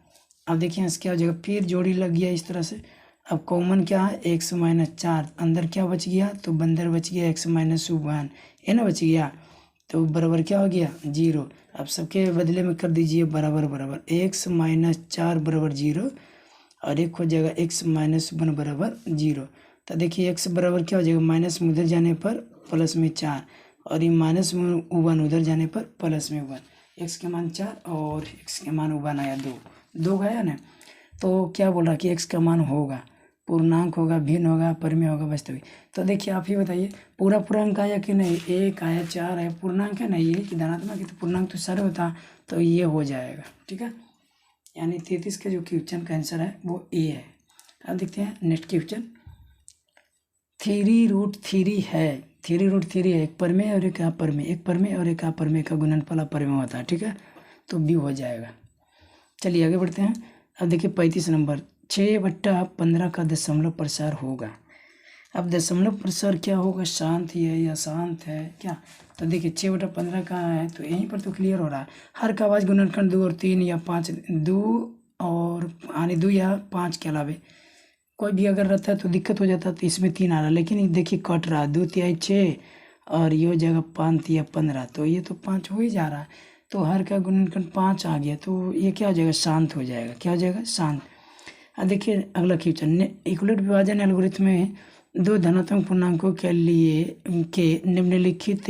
अब देखिए यहाँ से क्या हो जाएगा, फिर जोड़ी लग गया इस तरह से। अब कॉमन क्या है, x - 4, अंदर क्या बच गया, तो बंदर बच गया x - 1, है ना, बच गया, तो बराबर क्या हो गया, 0। अब सबके बदले में कर दीजिए बराबर बराबर, x - 4 = 0, और एक हो जाएगा x - 1 = 0। तो देखिए x बराबर क्या हो जाएगा, माइनस में उधर जाने पर प्लस में 4, और ये -1 उधर जाने पर प्लस में 1। x के मान 4 और x के मान 1 आया 2 गया ना। तो क्या बोल रहा कि x का मान होगा, पूर्णांक होगा, भिन्न होगा, परिमेय होगा, वास्तविक। तो देखिए आप ही बताइए, पूरा पूर्णांक आया कि नहीं, 1 आया, 4 है, पूर्णांक है नहीं, ये कि धनात्मक है, तो पूर्णांक तो सारे होता, तो ये हो जाएगा, ठीक है। यानी 33 का जो क्वेश्चन का आंसर है वो ए है। अब देखते हैं नेक्स्ट क्वेश्चन, 3√3 है, 3√3 है, एक परिमेय और एक अपरिमेय, एक परिमेय और एक अपरिमेय का गुणनफल अपरिमेय होता है, ठीक है। तो बी हो जाएगा। चलिए आगे बढ़ते हैं। अब देखिए 35 नंबर, 6/15 का दशमलव प्रसार होगा। अब दशमलव प्रसार क्या होगा, शांत है या शांत है क्या? तो देखिए 6/15 कहाँ है, तो यहीं पर तो क्लियर हो रहा है। हर का आवाज गुणनखंड 2 और 3 या 5, 2 और 2 या 5 के अलावे कोई भी अगर रहता है तो दिक्कत हो जाता है, तो इसमें 3 आ रहा है, लेकिन देखिए कट रहा है, 2 तिहाई 6 और ये हो जाएगा 5 तिहाई 15, तो ये तो 5 हो ही जा रहा है, तो हर का गुणनखंड 5 आ गया, तो ये क्या हो जाएगा, शांत हो जाएगा। क्या हो जाएगा, शांत। अब देखिए अगला क्वेश्चन, इक्वलेट विभाजन एल्गोरिथम में 2 धनात्मक पूर्णांकों के लिए के निम्नलिखित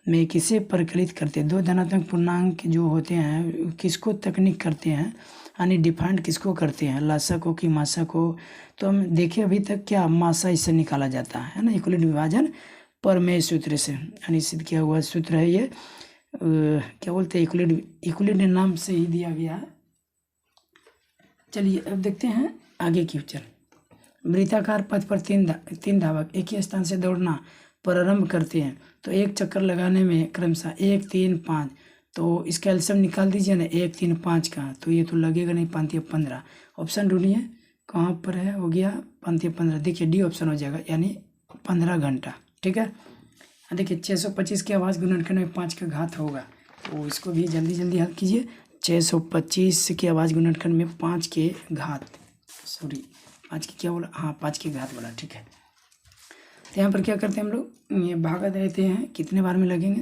में किसे परिकलित करते हैं? 2 धनात्मक पूर्णांक जो होते हैं किसको तकनीक करते हैं, यानी डिफाइंड किसको करते हैं, लासा को कि मासा को? तो हम देखिए अभी तक क्या मासा इससे निकाला जाता है ना, इक्वलेट विभाजन प्रमेय सूत्र से, यानी सिद्ध किया हुआ सूत्र है ये। क्या बोलते हैं, इक्वलेट नाम से ही दिया गया है। चलिए अब देखते हैं आगे क्वेश्चन, वृत्ताकार पथ पर तीन धावक एक ही स्थान से दौड़ना प्रारंभ करते हैं, तो एक चक्कर लगाने में क्रमशः 1 3 5, तो इसका एलसीएम निकाल दीजिए ना, 1 3 5 का, तो ये तो लगेगा नहीं, 5 3 15। ऑप्शन ढूंढिए कहाँ पर है, हो गया 5 3 15, देखिए डी ऑप्शन हो जाएगा, यानी 15 घंटा, ठीक है। देखिए 625 के आवाज गुणनखंड में 5 का घात होगा, तो इसको भी जल्दी जल्दी हल कीजिए। 625 के आवाज गुणनखंड में 5 के घात, सॉरी 5 की क्या बोला, हाँ 5 के घात बोला, ठीक है। तो यहाँ पर क्या करते हैं हम लोग, ये भागा देते हैं, कितने बार में लगेंगे,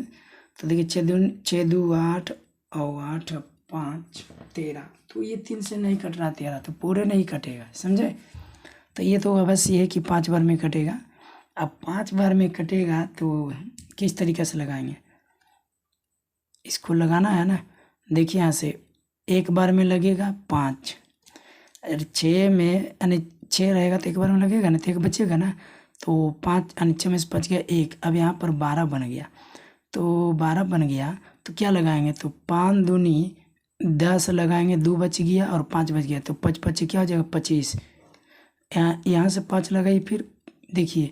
तो देखिए 6 2 8 और 8 5 13, तो ये 3 से नहीं कट रहा 13, तो पूरे नहीं कटेगा, समझे। तो ये तो अवश्य है कि 5 बार में कटेगा। अब 5 बार में कटेगा तो किस तरीके से लगाएंगे, इसको लगाना है ना। देखिए यहाँ से एक बार में लगेगा 5, अरे 6 में यानी 6 रहेगा तो एक बार में लगेगा ना, तो एक बचेगा ना, तो 5 यानी 6 में से 5 गया 1। अब यहाँ पर 12 बन गया, तो 12 बन गया तो क्या लगाएंगे, तो 5 दूनी 10 लगाएंगे, 2 बच गया और 5 बच गया, तो 5 5 क्या हो जाएगा 25। यहाँ से 5 लगाइए, फिर देखिए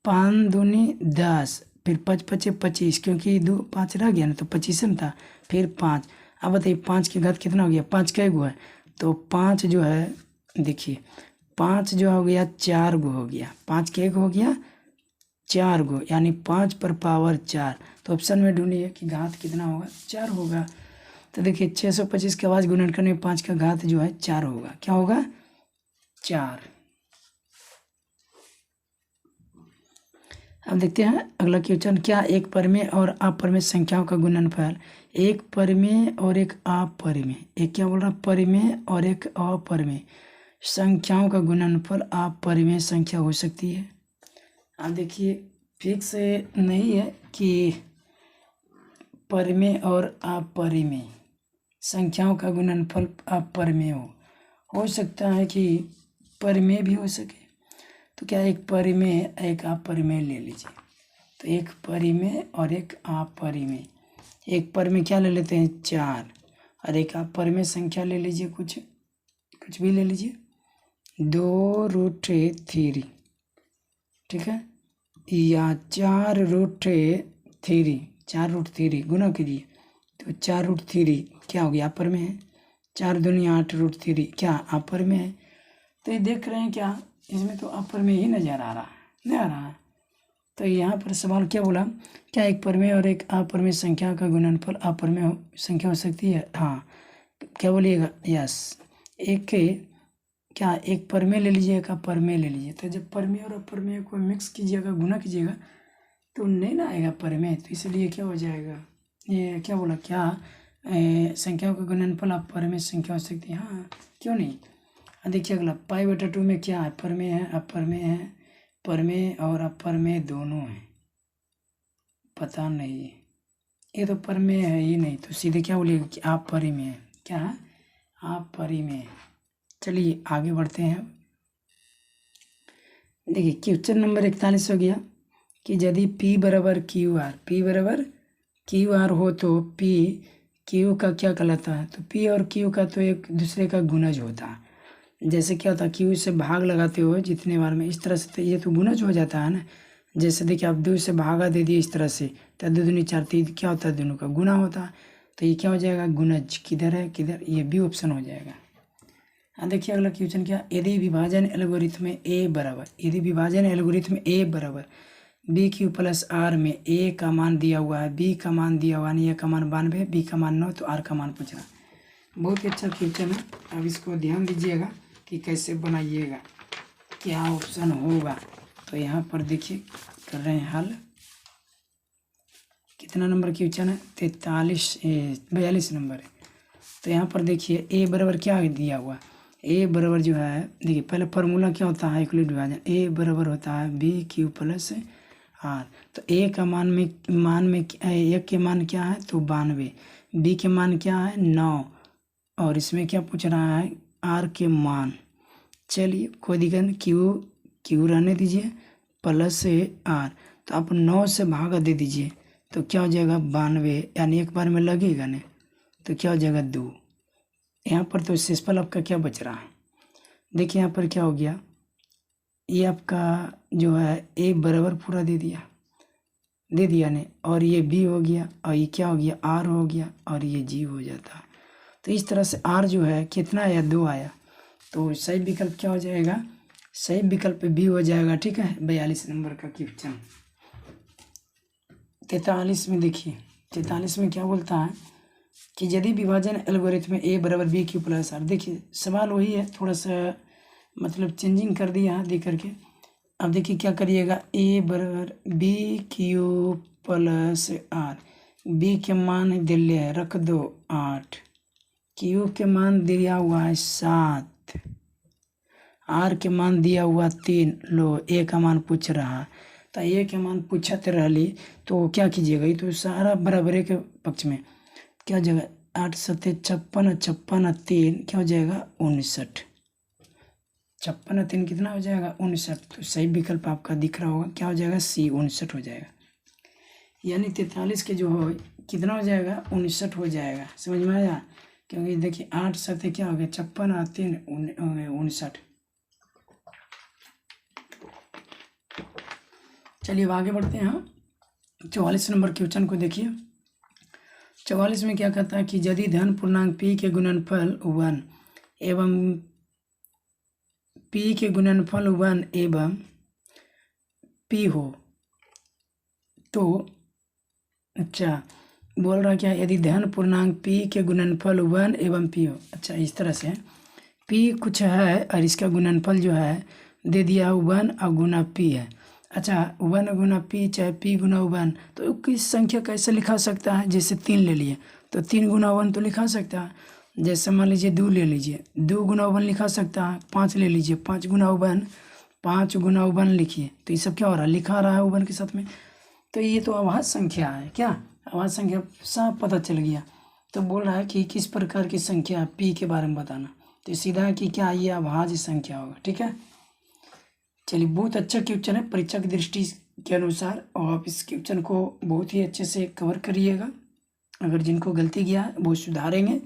5 दूनी 10, फिर 5 5 25, क्योंकि 2 5 रह गया ना, तो 25 में था, फिर 5। अब बताइए 5 की घात कितना हो गया, 5 कै गो है, तो 5 जो है देखिए 5 जो हो गया 4 गो हो गया, 5 के गो हो गया 4 गो, यानी 5 पर पावर 4। तो ऑप्शन में ढूंढिए कि घात कितना होगा, 4 होगा। तो देखिए 625 के आवाज गुणन करने में 5 का घात जो है 4 होगा, क्या होगा 4। अब देखते हैं अगला क्वेश्चन, क्या एक परिमेय और अपरिमेय संख्याओं का गुणनफल एक परिमेय और एक अपरिमेय, एक क्या बोल रहा परिमेय और एक अपरिमेय संख्याओं का गुणनफल अपरिमेय संख्या हो सकती है। अब देखिए फिक्स नहीं है कि परिमेय और अपरिमेय संख्याओं का गुणनफल अपरिमेय हो सकता है कि परिमेय भी हो सके। तो क्या एक परिमेय एक अपरिमेय ले लीजिए, तो एक परिमेय और एक अपरिमेय। एक परिमेय क्या ले लेते हैं 4, और एक अपरिमेय संख्या ले लीजिए, कुछ भी ले लीजिए 2√3, ठीक है, या 4√3, 4√3 गुना कीजिए, तो 4√3 क्या हो गया अपरिमेय है, 4 दूनी 8√3 क्या अपरिमेय है। तो ये देख रहे हैं क्या, इसमें तो अपरिमेय ही नजर आ रहा है, नहीं आ रहा है। तो यहाँ पर सवाल क्या बोला, क्या एक परिमेय और एक अपरिमेय संख्या का गुणनफल अपरिमेय संख्या हो सकती है। हाँ, क्या बोलिएगा, यस। एक क्या एक परिमेय ले लीजिए, एक अपरिमेय ले लीजिए, तो जब परिमेय और अपरिमेय को मिक्स कीजिएगा, गुना कीजिएगा, तो नहीं ना आएगा परिमेय, तो इसलिए क्या हो जाएगा, ये क्या बोला, क्या संख्याओं का गुणनफल अपरिमेय संख्या हो सकती है। हाँ, क्यों नहीं। देखिए अगला π/2 में क्या है, परिमेय है अपरिमेय है, परिमेय और अपरिमेय दोनों हैं, पता नहीं, ये तो परिमेय है ही नहीं, तो सीधे क्या बोलिएगा कि अपरिमेय है, क्या है अपरिमेय। चलिए आगे बढ़ते हैं। देखिए क्वेश्चन नंबर 41 हो गया कि यदि P बराबर क्यू आर हो तो P क्यू का क्या कहलाता है, तो P और Q का तो एक दूसरे का गुणज होता है। जैसे क्या होता है, Q से भाग लगाते हो जितने बार में, इस तरह से, तो ये तो गुणज हो जाता है ना। जैसे देखिए आप 2 से भागा दे दिए इस तरह से, तो 2 दूनी 4, 3 क्या होता है, दोनों का गुना होता है, तो ये क्या हो जाएगा गुणज। किधर है, किधर, ये भी ऑप्शन हो जाएगा। हाँ देखिए अगला क्वेश्चन क्या, यदि विभाजन एल्गोरिथम ए बराबर बी क्यू प्लस आर में ए का मान दिया हुआ है, बी का मान दिया हुआ है, ए का मान 92, बी का मान 9, तो आर का मान पूछना। बहुत ही अच्छा क्वेश्चन है, अब इसको ध्यान दीजिएगा कि कैसे बनाइएगा, क्या ऑप्शन होगा। तो यहाँ पर देखिए कर रहे हैं हल। कितना नंबर क्वेश्चन है, 42 नंबर है। तो यहाँ पर देखिए ए बराबर क्या दिया हुआ, ए बराबर जो है, देखिए पहले फार्मूला क्या होता है यूक्लिड विभाजन, ए बराबर होता है बी क्यू प्लस आर। तो ए का मान में ए के मान क्या है, तो 92, बी के मान क्या है 9, और इसमें क्या पूछ रहा है आर के मान। चलिए कोई दिक्कत नहीं, क्यू रहने दीजिए प्लस आर, तो आप 9 से भागा दे दीजिए, तो क्या हो जाएगा 92, यानी एक बार में लगेगा नहीं, तो क्या हो जाएगा 2। यहाँ पर तो शेषफल आपका क्या बच रहा है, देखिए यहाँ पर क्या हो गया, ये आपका जो है ए बराबर पूरा दे दिया ने, और ये बी हो गया, और ये क्या हो गया आर हो गया, और ये जी हो जाता। तो इस तरह से आर जो है कितना आया 2 आया, तो सही विकल्प क्या हो जाएगा, सही विकल्प बी हो जाएगा। ठीक है, 42 नंबर का क्वेश्चन। 43 में देखिए, 43 में क्या बोलता है कि यदि विभाजन एल्गोरिथम में ए बराबर बी क्यू प्लस आर। देखिए सवाल वही है, थोड़ा सा मतलब चेंजिंग कर दिया है दे करके। अब देखिए क्या करिएगा, ए बराबर b q plus r, b के मान दिले है रख दो 8, क्यू के मान दिया हुआ है 7, आर के मान दिया हुआ 3, लो ए का मान पूछ रहा, तो ए के मान पूछते रहली, तो क्या कीजिएगा, ये तो सारा बराबरे के पक्ष में, क्या हो जाएगा 8 सत्ते 56 और 56 और 3 क्या हो जाएगा 59। 56 और 3 कितना हो जाएगा 59। तो सही विकल्प आपका दिख रहा होगा, क्या हो जाएगा सी 59 हो जाएगा। यानी 43 के जो हो कितना हो जाएगा 59 हो जाएगा। समझ में आया? क्योंकि देखिए 8 सत्ते क्या हो गया 56 और 3 59। चलिए अब आगे बढ़ते हैं। 44 नंबर क्वेश्चन को देखिए। 44 में क्या कहता है कि यदि धन पूर्णांक p के गुणनफल 1 एवं p के गुणनफल 1 एवं p हो तो अच्छा बोल रहा क्या, यदि धन पूर्णांक p के गुणनफल 1 एवं p हो। अच्छा इस तरह से p कुछ है और इसका गुणनफल जो है दे दिया 1 और गुना p है। अच्छा 1 गुना p चाहे p गुना 1, तो किस संख्या कैसे लिखा सकता है? जैसे 3 ले लिए तो 3 गुना 1 तो लिखा सकता है। जैसे मान लीजिए 2 ले लीजिए, 2 गुना 1 लिखा सकता है। 5 ले लीजिए, 5 गुना 1, 5 गुना 1 लिखिए। तो ये सब क्या हो रहा है, लिखा रहा है 1 के साथ में। तो ये तो अभाज्य संख्या है। क्या अभाज्य संख्या साफ पता चल गया। तो बोल रहा है कि किस प्रकार की संख्या p के बारे में बताना। तो सीधा है कि क्या ये अभाज्य संख्या होगा। ठीक है, चलिए बहुत अच्छा क्वेश्चन है परीक्षा की दृष्टि के अनुसार, और आप इस क्वेश्चन को बहुत ही अच्छे से कवर करिएगा। अगर जिनको गलती किया है वो सुधारेंगे।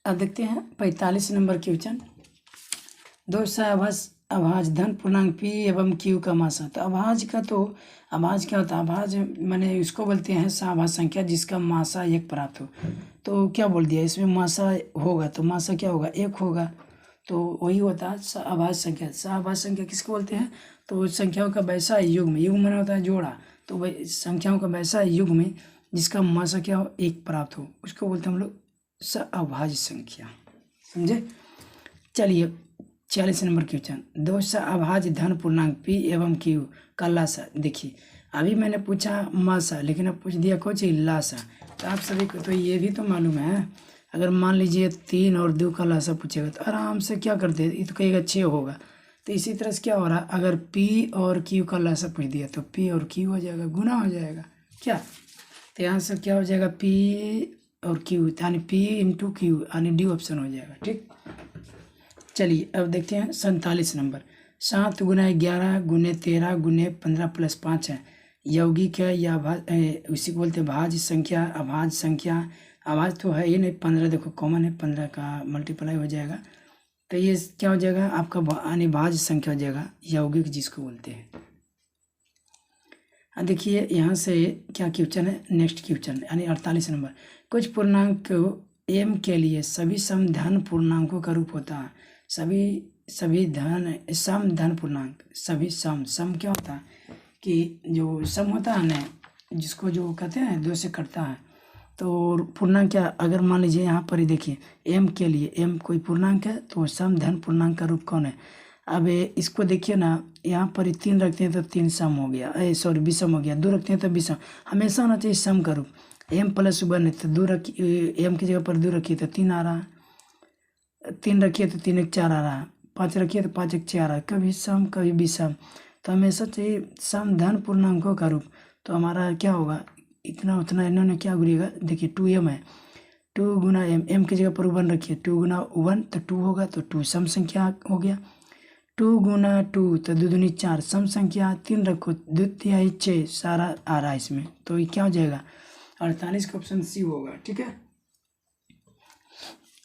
अब देखते हैं 45 नंबर क्वेश्चन। दो अभाज्य धन पूर्णांक p एवं q का मासा। तो अभाज्य का तो अभाज्य क्या होता है, अभाज्य माने इसको बोलते हैं सभाज्य संख्या जिसका मासा 1 प्राप्त हो। तो क्या बोल दिया, इसमें मासा होगा तो मासा क्या होगा 1 होगा। तो वही होता है अभाज्य संख्या। सभाज्य संख्या किसको बोलते हैं, तो संख्याओं का वैसा युग्म, युग्म माने होता है जोड़ा, तो वही संख्याओं का वैसा युग्म जिसका मासा क्या हो 1 प्राप्त हो, उसको बोलते हैं हम लोग अभाज्य संख्या। समझे? चलिए 46 नंबर क्वेश्चन। दो अभाज्य धन पूर्णांक p एवं q का लासा। देखिए अभी मैंने पूछा मासा, लेकिन अब पूछ दिया कुछ लासा। तो आप सभी को तो ये भी तो मालूम है, अगर मान लीजिए 3 और 2 का लासा पूछेगा तो आराम से क्या करते हैं, ये तो कहेगा 6 होगा। तो इसी तरह से क्या हो रहा है, अगर p और q का लासा पूछ दिया तो p और q हो जाएगा, गुना हो जाएगा। क्या तो यहाँ से क्या हो जाएगा p और q, यानी p इंटू q, यानी डी ऑप्शन हो जाएगा। ठीक, चलिए अब देखते हैं 47 नंबर। 7 गुना 11 गुने 13 गुने 15 प्लस 5 है, यौगिक है या उसी को बोलते हैं भाज्य संख्या। अभाज्य संख्या, अभाज्य तो है ही नहीं, 15 देखो कॉमन है, 15 का मल्टीप्लाई हो जाएगा। तो ये क्या हो जाएगा आपका यानी भाज्य संख्या हो जाएगा, यौगिक जिसको बोलते हैं। देखिए यहाँ से क्या क्वेश्चन है, नेक्स्ट क्वेश्चन यानी 48 नंबर। कुछ पूर्णांक m के लिए सभी सम धन पूर्णांकों का रूप होता है। सभी धन सम धन पूर्णांक, सभी सम क्या होता है कि जो सम होता है ना, जिसको जो कहते हैं 2 से कटता है। तो पूर्णांक क्या, अगर मान लीजिए यहाँ पर ही देखिए m के लिए m कोई पूर्णांक है तो सम धन पूर्णांक का रूप कौन है। अब इसको देखिए ना, यहाँ पर 3 रखते हैं तो 3 सम हो गया, सॉरी विषम हो गया। 2 रखते हैं तो विषम, हमेशा होना चाहिए सम का रूप। m प्लस 1 है तो 2 रखिए, m की जगह पर 2 रखिए तो 3 आ रहा है, 3 रखिए तो 3 1 4 आ रहा है, 5 रखिए तो 5 1 6 आ रहा है। कभी सम कभी विषम, तो हमेशा चाहिए सम धन पूर्णांकों का रूप। तो हमारा क्या होगा, इतना उतना इन्होंने क्या गुड़ेगा, देखिए 2m है, 2 गुना m की जगह पर 1 रखिए, 2 गुना 1 तो 2 होगा, तो 2 सम संख्या हो गया। 2 गुना 2 तो 2 दूनी 4 सम संख्या। 3 रखो 2 तिहाई 6 सारा आ रहा है इसमें, तो ये क्या हो जाएगा 48 का ऑप्शन सी होगा। ठीक है,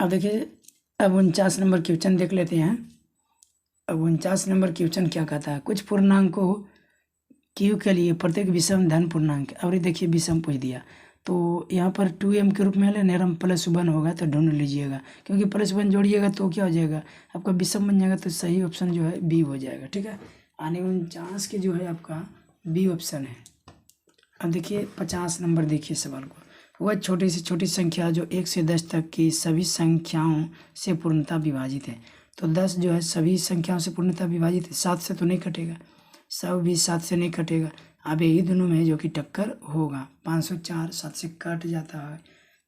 अब देखिए अब 49 नंबर क्वेश्चन देख लेते हैं। अब 49 नंबर क्वेश्चन क्या कहता है, कुछ पूर्णांकों q के लिए प्रत्येक विषम धन पूर्णांक। अब ये देखिए विषम पूछ दिया, तो यहाँ पर 2m के रूप में ले नेरम प्लस 1 होगा तो ढूंढ लीजिएगा, क्योंकि प्लस 1 जोड़िएगा तो क्या हो जाएगा आपका विषम बन जाएगा। तो सही ऑप्शन जो है बी हो जाएगा। ठीक है, यानी 49 के जो है आपका बी ऑप्शन है। अब देखिए 50 नंबर देखिए सवाल को। वह छोटी से छोटी संख्या जो 1 से 10 तक की सभी संख्याओं से पूर्णतः विभाजित है। तो 10 जो है सभी संख्याओं से पूर्णतः विभाजित है, 7 से तो नहीं कटेगा, सब भी 7 से नहीं कटेगा। अब यही दोनों में जो कि टक्कर होगा। 504 7 से कट जाता है,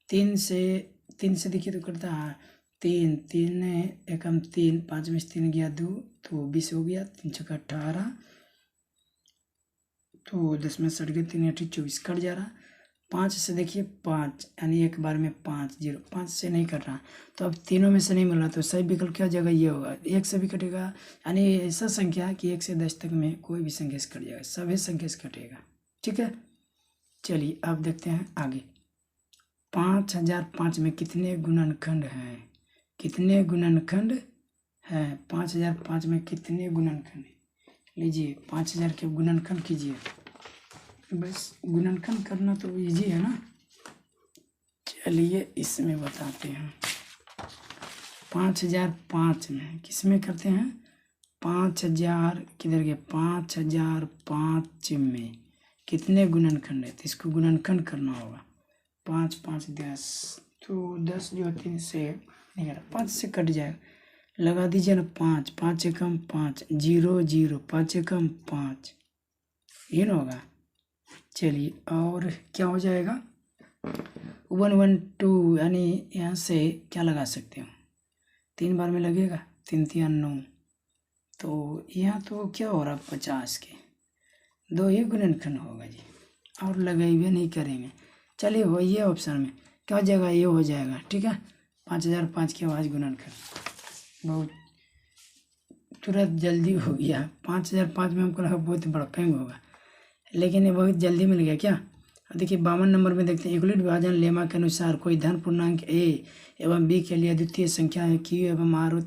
3 से देखिए तो कटता है 3 3 एकम 3, 5 में 3 गया 2 तो 20 हो गया, 3 छक्का 18 तो 10 में 60 गया, 3 8 24 कट जा रहा। 5 से देखिए 5 यानी एक बार में 5 0 5 से नहीं कट रहा, तो अब तीनों में से नहीं मिल रहा, तो सही विकल्प क्या जगह ये होगा, 1 से भी कटेगा। यानी ऐसा संख्या है कि 1 से 10 तक में कोई भी संख्या से कट जाएगा, सभी संख्या से कटेगा। ठीक है, चलिए अब देखते हैं आगे। 5005 में कितने गुणनखंड हैं? कितने गुणनखंड हैं? 5005 में कितने गुणनखंड? लीजिए 5000 के गुणनखंड कीजिए। बस गुणनखंड करना तो इजी है ना। चलिए इसमें बताते हैं। 5005 में किस में करते हैं? 5000 किधर गए? 5005 में कितने गुणनखंड है? तो इसको गुणनखंड करना होगा। 5 5 10, तो 10 जो 3 से नहीं, 5 से कट जाएगा, लगा दीजिए ना 5 5 एकम 5 0 0 5 एकम 5, ये ना होगा। चलिए और क्या हो जाएगा? 1 1 2, यानी यहाँ से क्या लगा सकते हो? 3 बार में लगेगा, 3 3 9, तो यहाँ तो क्या हो रहा 50 के 2 ही गुणनखंड होगा जी, और लगाई भी नहीं करेंगे। चलिए वो ये ऑप्शन में क्या हो जाएगा? ये हो जाएगा। ठीक है, 5005 के आवाज़ गुणनखंड बहुत तुरंत जल्दी हो गया। 5005 में हमको लगा बहुत बड़ा पेंग होगा, लेकिन ये बहुत जल्दी मिल गया। क्या देखिए 52 नंबर में देखते हैं, यूक्लिड विभाजन लेमा के अनुसार कोई धन पूर्णांक ए एवं बी के लिए द्वितीय संख्या है क्यू एवं आर हो,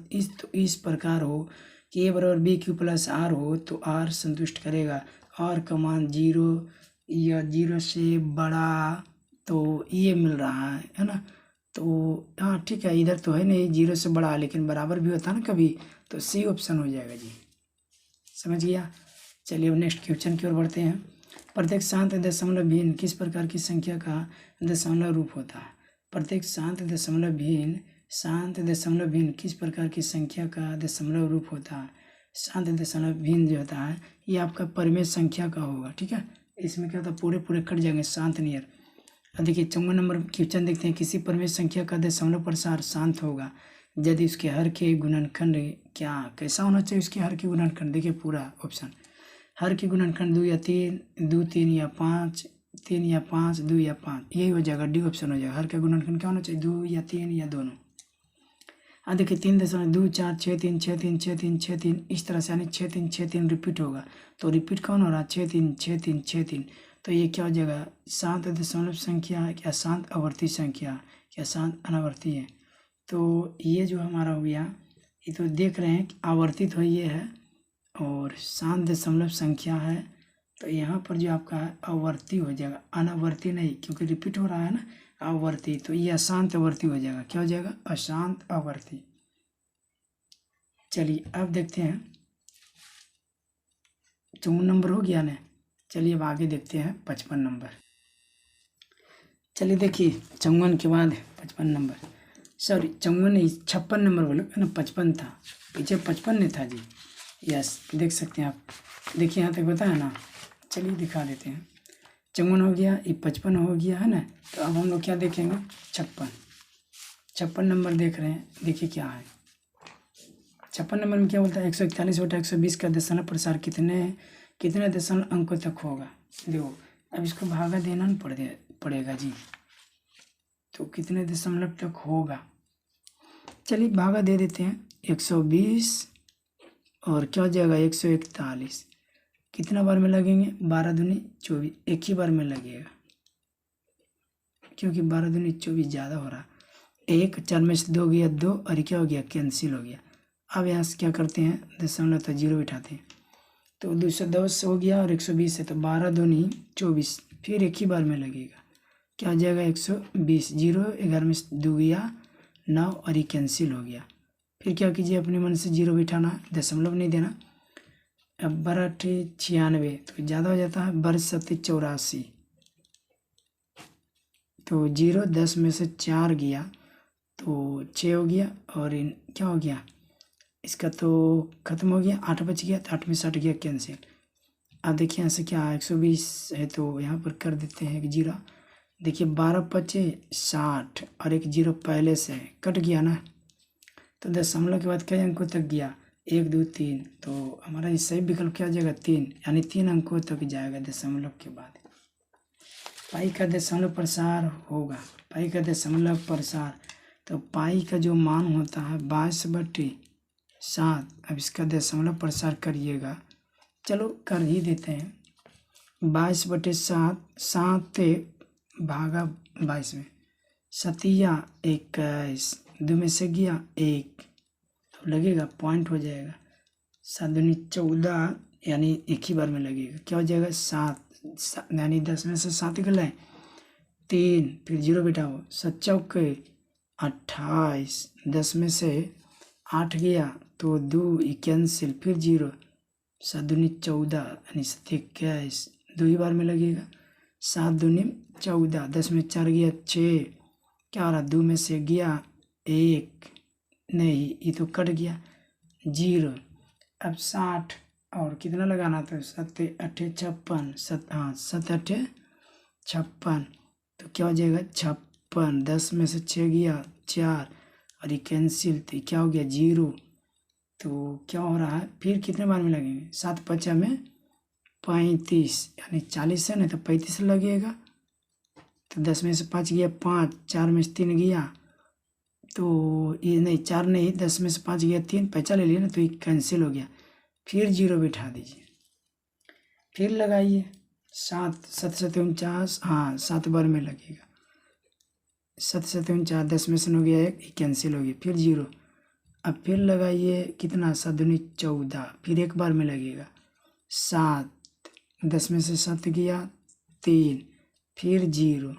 इस प्रकार हो कि ए बराबर बी क्यू प्लस आर हो तो आर संतुष्ट करेगा। आर का मान 0 या 0 से बड़ा, तो ये मिल रहा है ना। तो हाँ ठीक है, इधर तो है नहीं 0 से बड़ा, लेकिन बराबर भी होता है ना कभी, तो सी ऑप्शन हो जाएगा जी। समझ गया। चलिए अब नेक्स्ट क्वेश्चन की ओर बढ़ते हैं। प्रत्येक शांत दशमलव भिन्न किस प्रकार की संख्या का दशमलव रूप होता है? प्रत्येक शांत दशमलव भिन्न किस प्रकार की संख्या का दशमलव रूप होता है? शांत दशमलव भिन्न जो होता है ये आपका परिमेय संख्या का होगा। ठीक है, इसमें क्या होता है पूरे पूरे कट जाएंगे शांत नियर। अब देखिए 54 नंबर क्वेश्चन देखते हैं। किसी परिमेय संख्या का दशमलव प्रसार शांत होगा यदि उसके हर के गुणनखंड क्या कैसा होना चाहिए? उसके हर के गुणनखंड देखिए पूरा ऑप्शन, हर के गुणनखंड 2 या 3, 2 3 या 5, 3 या 5, 2 या 5, यही हो जाएगा, डी ऑप्शन हो जाएगा। हर का गुणनखंड क्या होना चाहिए? 2 या 3 या दोनों। अब देखिए 3.2 4 6 3 6 3 6 3 6 3, इस तरह से, यानी 6 3 6 3 रिपीट होगा। तो रिपीट कौन हो रहा है? 6 3 6 3 6 3। तो ये क्या हो जाएगा? शांत दशमलव संख्या है क्या शांत आवर्ती संख्या क्या शांत अनावर्ती है? तो ये जो हमारा हो गया, ये तो देख रहे हैं कि आवर्तित हो ये है और शांत दशमलव संख्या है, तो यहाँ पर जो आपका है आवर्ती हो जाएगा, अनावर्ती नहीं, क्योंकि रिपीट हो रहा है ना आवर्ती, तो ये अशांत आवर्ती हो जाएगा। क्या हो जाएगा? अशांत आवर्ती। चलिए अब देखते हैं 54 नंबर हो गया ना। चलिए अब आगे देखते हैं 55 नंबर। चलिए देखिए 54 के बाद 55 नंबर, सॉरी 54 नहीं 56 नंबर बोलो ना, 55 था पीछे, 55 नहीं था जी। यस, देख सकते हैं आप, देखिए यहाँ तक बताया ना। चलिए दिखा देते हैं। 54 हो गया, ये 55 हो गया है ना। तो अब हम लोग क्या देखेंगे? 56 नंबर देख रहे हैं। देखिए क्या है 56 नंबर में क्या बोलता है? 141/120 का दशमलव प्रसार कितने दशमलव अंकों तक होगा? देखो अब इसको भागा देना पड़ेगा जी, तो कितने दशमलव तक होगा? चलिए भागा दे देते हैं। 120 और क्या हो जाएगा? 141। कितना बार में लगेंगे? 12 दूनी 24, एक ही बार में लगेगा, क्योंकि 12 दूनी 24 ज़्यादा हो रहा। 1 4 में से 2 गया 2, और क्या हो गया? कैंसिल हो गया। अब यहाँ से क्या करते हैं? दशमलव तो 0 बिठाते हैं, तो 210 हो गया और 120 है, तो 12 दूनी 24, फिर एक ही बार में लगेगा। क्या हो जाएगा? 120। 0 11 में से 2 गया 9, और ये कैंसिल हो गया। फिर क्या कीजिए? अपने मन से 0 बिठाना, दशमलव नहीं देना। अब 12 96, तो ज़्यादा हो जाता है। 12 7 84, तो 0 10 में से 4 गया तो 6 हो गया, और क्या हो गया? इसका तो ख़त्म हो गया, 8 बच गया, तो 8 में 60 गया, कैंसिल। अब देखिए यहाँ से क्या 120 है, तो यहाँ पर कर देते हैं 1 0। देखिए 12 5 60, और 1 0 पहले से कट गया ना, तो दशमलव के बाद कई अंकों तक गया? 1 2 3, तो हमारा ये सही विकल्प क्या हो जाएगा? 3, यानी 3 अंकों तक जाएगा दशमलव के बाद। पाई का दशमलव प्रसार होगा, पाई का दशमलव प्रसार, तो पाई का जो मान होता है 22/7। अब इसका दशमलव प्रसार करिएगा, चलो कर ही देते हैं। 22/7, 7 भागा 22 में, 7 21, 2 में से गया 1, तो लगेगा पॉइंट हो जाएगा। 7 दूनी 14, यानी एक ही बार में लगेगा, क्या हो जाएगा 7, यानी 10 में से 7 गए 3, फिर 0 बिठाओ, 7 चौके 28, 10 में से 8 गया तो 2 कैंसिल, फिर 0, 7 दूनी 14, यानी 7 21, 2 ही बार में लगेगा। 7 दूनी 14, 10 में 4 गया 6, क्या हो रहा 2 में से गया 1, नहीं ये तो कट गया 0। अब 60 और कितना लगाना था, 7 8 56, 7 8 56, तो क्या हो जाएगा 56, 10 में से 6 गया 4 और ये कैंसिल, तो क्या हो गया 0। तो क्या हो रहा है, फिर कितने बार में लगेंगे, 7 5 में 35, यानी 40 है ना, तो 35 लगेगा। तो 10 में से 5 गया 5, 4 में से 3 गया, तो ये नहीं 4 नहीं, 10 में से 5 गया 3, 5 ले लिया ना, तो ये कैंसिल हो गया। फिर 0 बिठा दीजिए, फिर लगाइए 7 7 7 49, हाँ 7 बार में लगेगा। 7 7 49, 10 में से 9 गया 1, कैंसिल हो गया, फिर 0। अब फिर लगाइए कितना, 7 दूनी 14, फिर एक बार में लगेगा 7, 10 में से 7 गया 3, फिर 0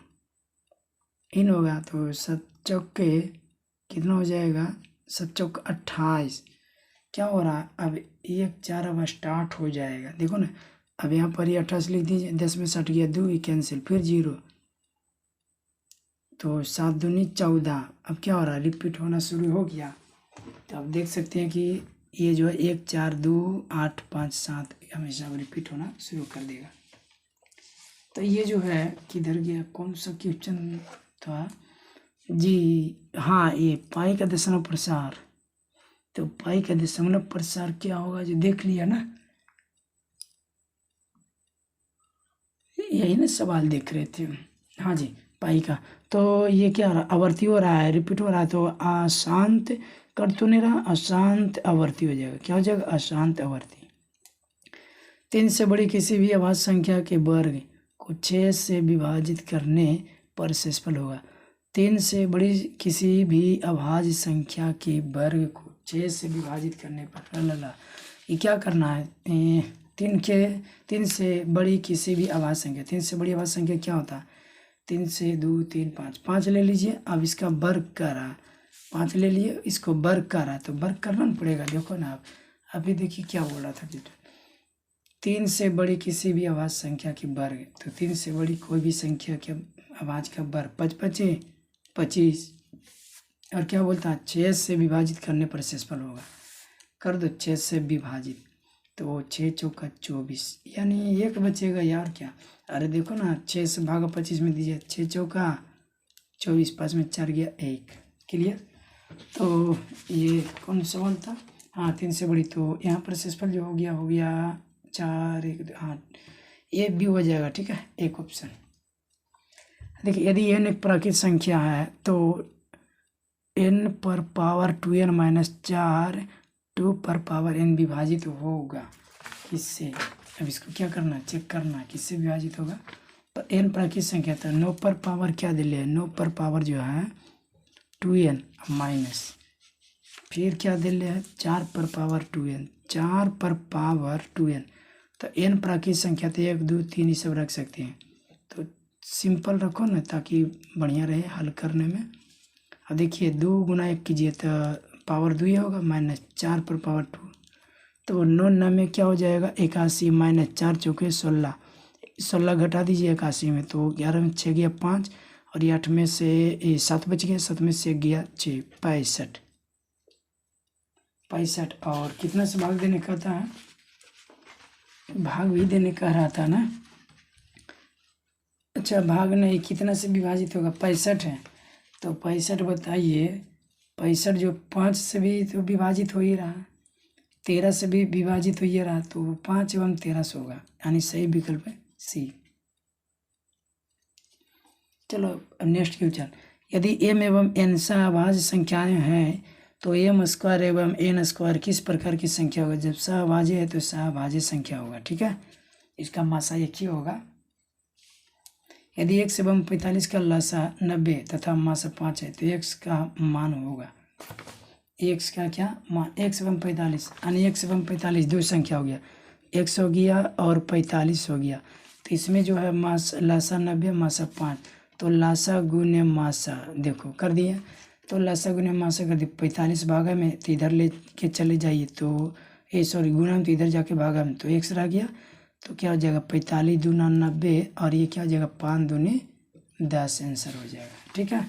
इन होगा, तो 7 चौके कितना हो जाएगा, 7 चौक 28। क्या हो रहा है, अब 1 4 अब स्टार्ट हो जाएगा, देखो ना, अब यहाँ पर ये 28 लिख दीजिए, 10 में 60 गया 2, कैंसिल, फिर 0, तो 7 दूनी 14। अब क्या हो रहा है, रिपीट होना शुरू हो गया। तो आप देख सकते हैं कि ये जो है 1 4 2 8 5 7 हमेशा रिपीट होना शुरू कर देगा। तो ये जो है किधर गया, कौन सा क्वेश्चन था जी, हाँ ये पाई का दशमलव प्रसार। तो पाई का दशमलव प्रसार क्या होगा, जो देख लिया ना, यही ना सवाल देख रहे थे, हाँ जी पाई का। तो ये क्या हो रहा, आवर्ती हो रहा है, रिपीट हो रहा है, तो अशांत कर तो नहीं रहा, अशांत आवर्ती हो जाएगा, क्या हो जाएगा अशांत आवर्ती। 3 से बड़ी किसी भी अभाज्य संख्या के वर्ग को 6 से विभाजित करने पर शेषफल होगा। 3 से बड़ी किसी भी अभाज्य संख्या के वर्ग को 6 से विभाजित करने पर ला ये क्या करना है, 3 से बड़ी किसी भी अभाज्य संख्या, 3 से बड़ी अभाज्य संख्या क्या होता है, 3 से 2 3 5, 5 ले लीजिए। अब इसका वर्ग करा, 5 ले लिए, इसको वर्ग करा, तो वर्ग करना ना पड़ेगा। देखो ना आप अभी देखिए क्या बोल रहा था बेटा, 3 से बड़ी किसी भी अभाज्य संख्या की वर्ग, तो 3 से बड़ी कोई भी संख्या के अभाज्य का वर्ग 5 5 25, और क्या बोलता है 6 से विभाजित करने पर शेषफल होगा। कर दो 6 से विभाजित, तो 6 चौका 24, यानी 1 बचेगा यार क्या, अरे देखो ना 6 से भागा 25 में दीजिए, 6 चौका 24, 5 में 4 गया 1, क्लियर। तो ये कौन सा सवाल था, हाँ 3 से बड़ी, तो यहाँ पर शेषफल जो हो गया 4 1 2 8, ये भी हो जाएगा, ठीक है एक ऑप्शन। देखिए यदि n एक प्राकृत संख्या है तो n पर पावर 2n - 4 2 पर पावर n विभाजित होगा किससे। अब इसको क्या करना है, चेक करना है किससे विभाजित होगा। तो n प्राकृत संख्या, तो 9 पर पावर क्या दे लिया, 9 पर पावर जो है 2n माइनस, फिर क्या दे लिया है 4 पर पावर 2n, 4 पर पावर 2n। तो n प्राकृत संख्या तो 1 2 3 ये सब रख सकते हैं, तो सिंपल रखो ना ताकि बढ़िया रहे हल करने में। अब देखिए 2 गुना 1 कीजिए तो पावर 2 ही होगा, माइनस 4 पर पावर 2, तो 9 9 में क्या हो जाएगा 81, माइनस 4 चौके 16, 16 घटा दीजिए 81 में, तो 11 में 6 गया 5, और ये 8 में से 7 बच गया, 7 में से गया 6, 65। और कितना से भाग देने का था, भाग भी देने का रहा था ना, अच्छा भाग नहीं, कितना से विभाजित होगा 65 है, तो 65 बताइए, 65 जो 5 से भी तो विभाजित हो ही रहा, 13 से भी विभाजित हो ही रहा, तो 5 एवं 13 से होगा, यानी सही विकल्प है सी। चलो अब नेक्स्ट क्वेश्चन, यदि m एवं n सहभाज्य संख्याएं हैं तो m स्क्वायर एवं n स्क्वायर किस प्रकार की संख्या होगा? जब सहभाज्य है तो सहभाज्य संख्या होगा, ठीक है। इसका मासा एक ही होगा। यदि x एवं 45 का लासा 90 तथा मासा 5 है तो x का मान होगा, x का क्या मान, x एवं 45 यानी x एवं 45 दो संख्या हो गया, x हो गया और 45 हो गया। तो इसमें जो है मास लासा 90 मासा 5, तो लासा गुने मासा देखो कर दिए, तो लासा गुने मासा कर दिए। 45 भागा में तो इधर ले के चले जाइए तो सॉरी गुना में तो इधर जाके भागा में तो x रह गया, तो क्या हो जाएगा 45 दूना 90 और ये क्या हो जाएगा 5 दूनी 10 आंसर हो जाएगा, ठीक है।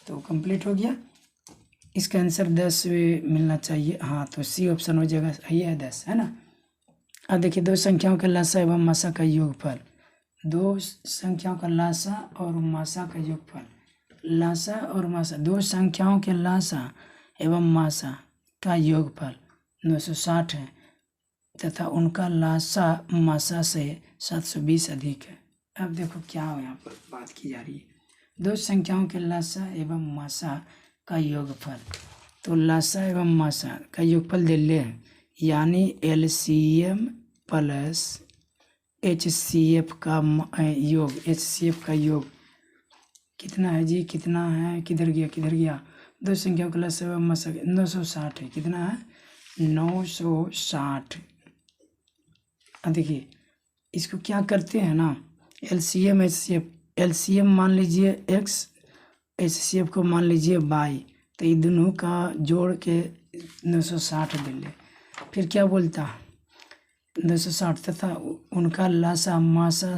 तो कंप्लीट हो गया। इसका आंसर 10 मिलना चाहिए, हाँ तो सी ऑप्शन हो जाएगा, सही है 10 है ना। अब देखिए दो संख्याओं के लासा एवं मासा का योगफल, दो संख्याओं का लासा और मासा का योगफल, लासा और मासा, दो संख्याओं के लासा एवं मासा का योगफल 960 है तथा उनका लासा मासा से 720 अधिक है। अब देखो क्या हो यहाँ पर बात की जा रही है, दो संख्याओं के लासा एवं मासा का योगफल, तो लासा एवं मासा का योगफल दे ले, यानी LCM प्लस HCF का योग, HCF का योग कितना है जी, कितना है, किधर गया, दो संख्याओं का लासा एवं मासा 960 है, कितना है 960। देखिए इसको क्या करते हैं ना, LCM HCF, LCM मान लीजिए x, HCF को मान लीजिए y, तो ये दोनों का जोड़ के 960 दे ले। फिर क्या बोलता 960 तथा उनका लासा मासा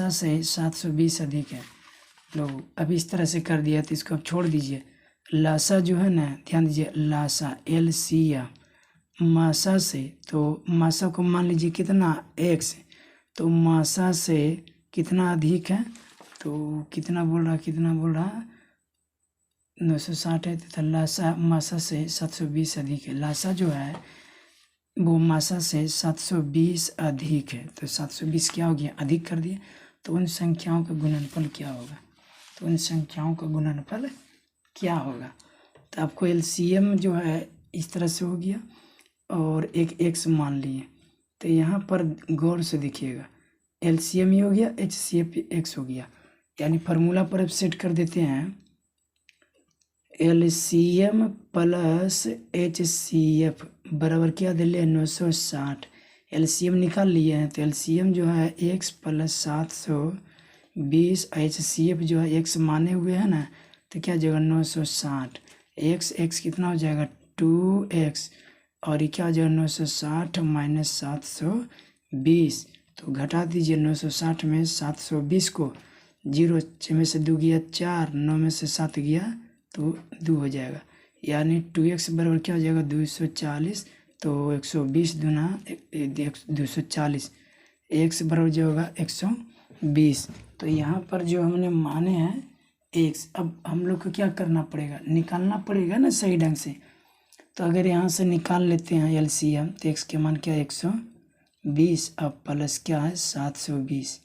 से 720 अधिक है। लो अब इस तरह से कर दिया, तो इसको अब छोड़ दीजिए। लासा जो है ना, ध्यान दीजिए, लासा LCM मासा से, तो मासा को मान लीजिए कितना x, तो मासा से कितना अधिक है, तो कितना बोल रहा 960 है तथा लासा मासा से 720 अधिक है। लासा जो है वो मासा से 720 अधिक है, तो 720 क्या हो गया अधिक कर दिए, तो उन संख्याओं का गुणनफल क्या होगा, तो उन संख्याओं का गुणनफल क्या होगा। तो आपको LCM जो है इस तरह से हो गया और एक x मान लिए, तो यहाँ पर गौर से देखिएगा LCM ही हो गया, HCF x हो गया, यानी फार्मूला पर अब सेट कर देते हैं, LCM प्लस HCF बराबर क्या दे लिया 960। LCM निकाल लिए हैं, तो LCM जो है x प्लस 720, HCF जो है x माने हुए है ना, तो क्या हो जाएगा 960, x कितना हो जाएगा 2x, और ये क्या हो जाएगा 960 माइनस 720, तो घटा दीजिए 960 में 720 को, 0 में से 2 गया 4, 9 में से 7 गया तो 2 हो जाएगा, यानी 2x बराबर क्या हो जाएगा 240, तो 120 दूना 240, x बराबर जो होगा 120। तो यहाँ पर जो हमने माने हैं x, अब हम लोग को क्या करना पड़ेगा, निकालना पड़ेगा ना सही ढंग से। तो अगर यहाँ से निकाल लेते हैं LCM, तो x के मान क्या है 120, अब प्लस क्या है 720,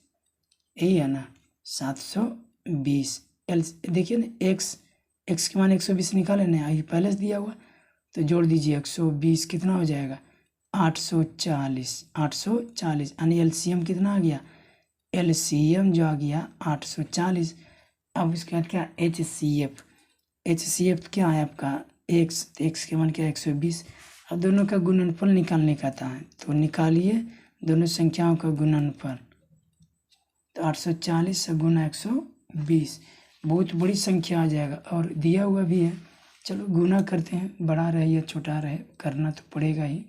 यही है ना 720। देखिए ना x के मान 120 निकाले ना, ये पहले से दिया हुआ, तो जोड़ दीजिए 120 कितना हो जाएगा 840, यानी LCM कितना आ गया, LCM जो आ गया 840। अब इसके बाद क्या HCF क्या है आपका x के मान क्या 120। अब दोनों का गुणनफल निकालने का था, तो निकालिए दोनों संख्याओं का गुणनफल, तो 840 से गुना 120, बहुत बड़ी संख्या आ जाएगा और दिया हुआ भी है। चलो गुना करते हैं, बड़ा रहे या छोटा रहे करना तो पड़ेगा ही।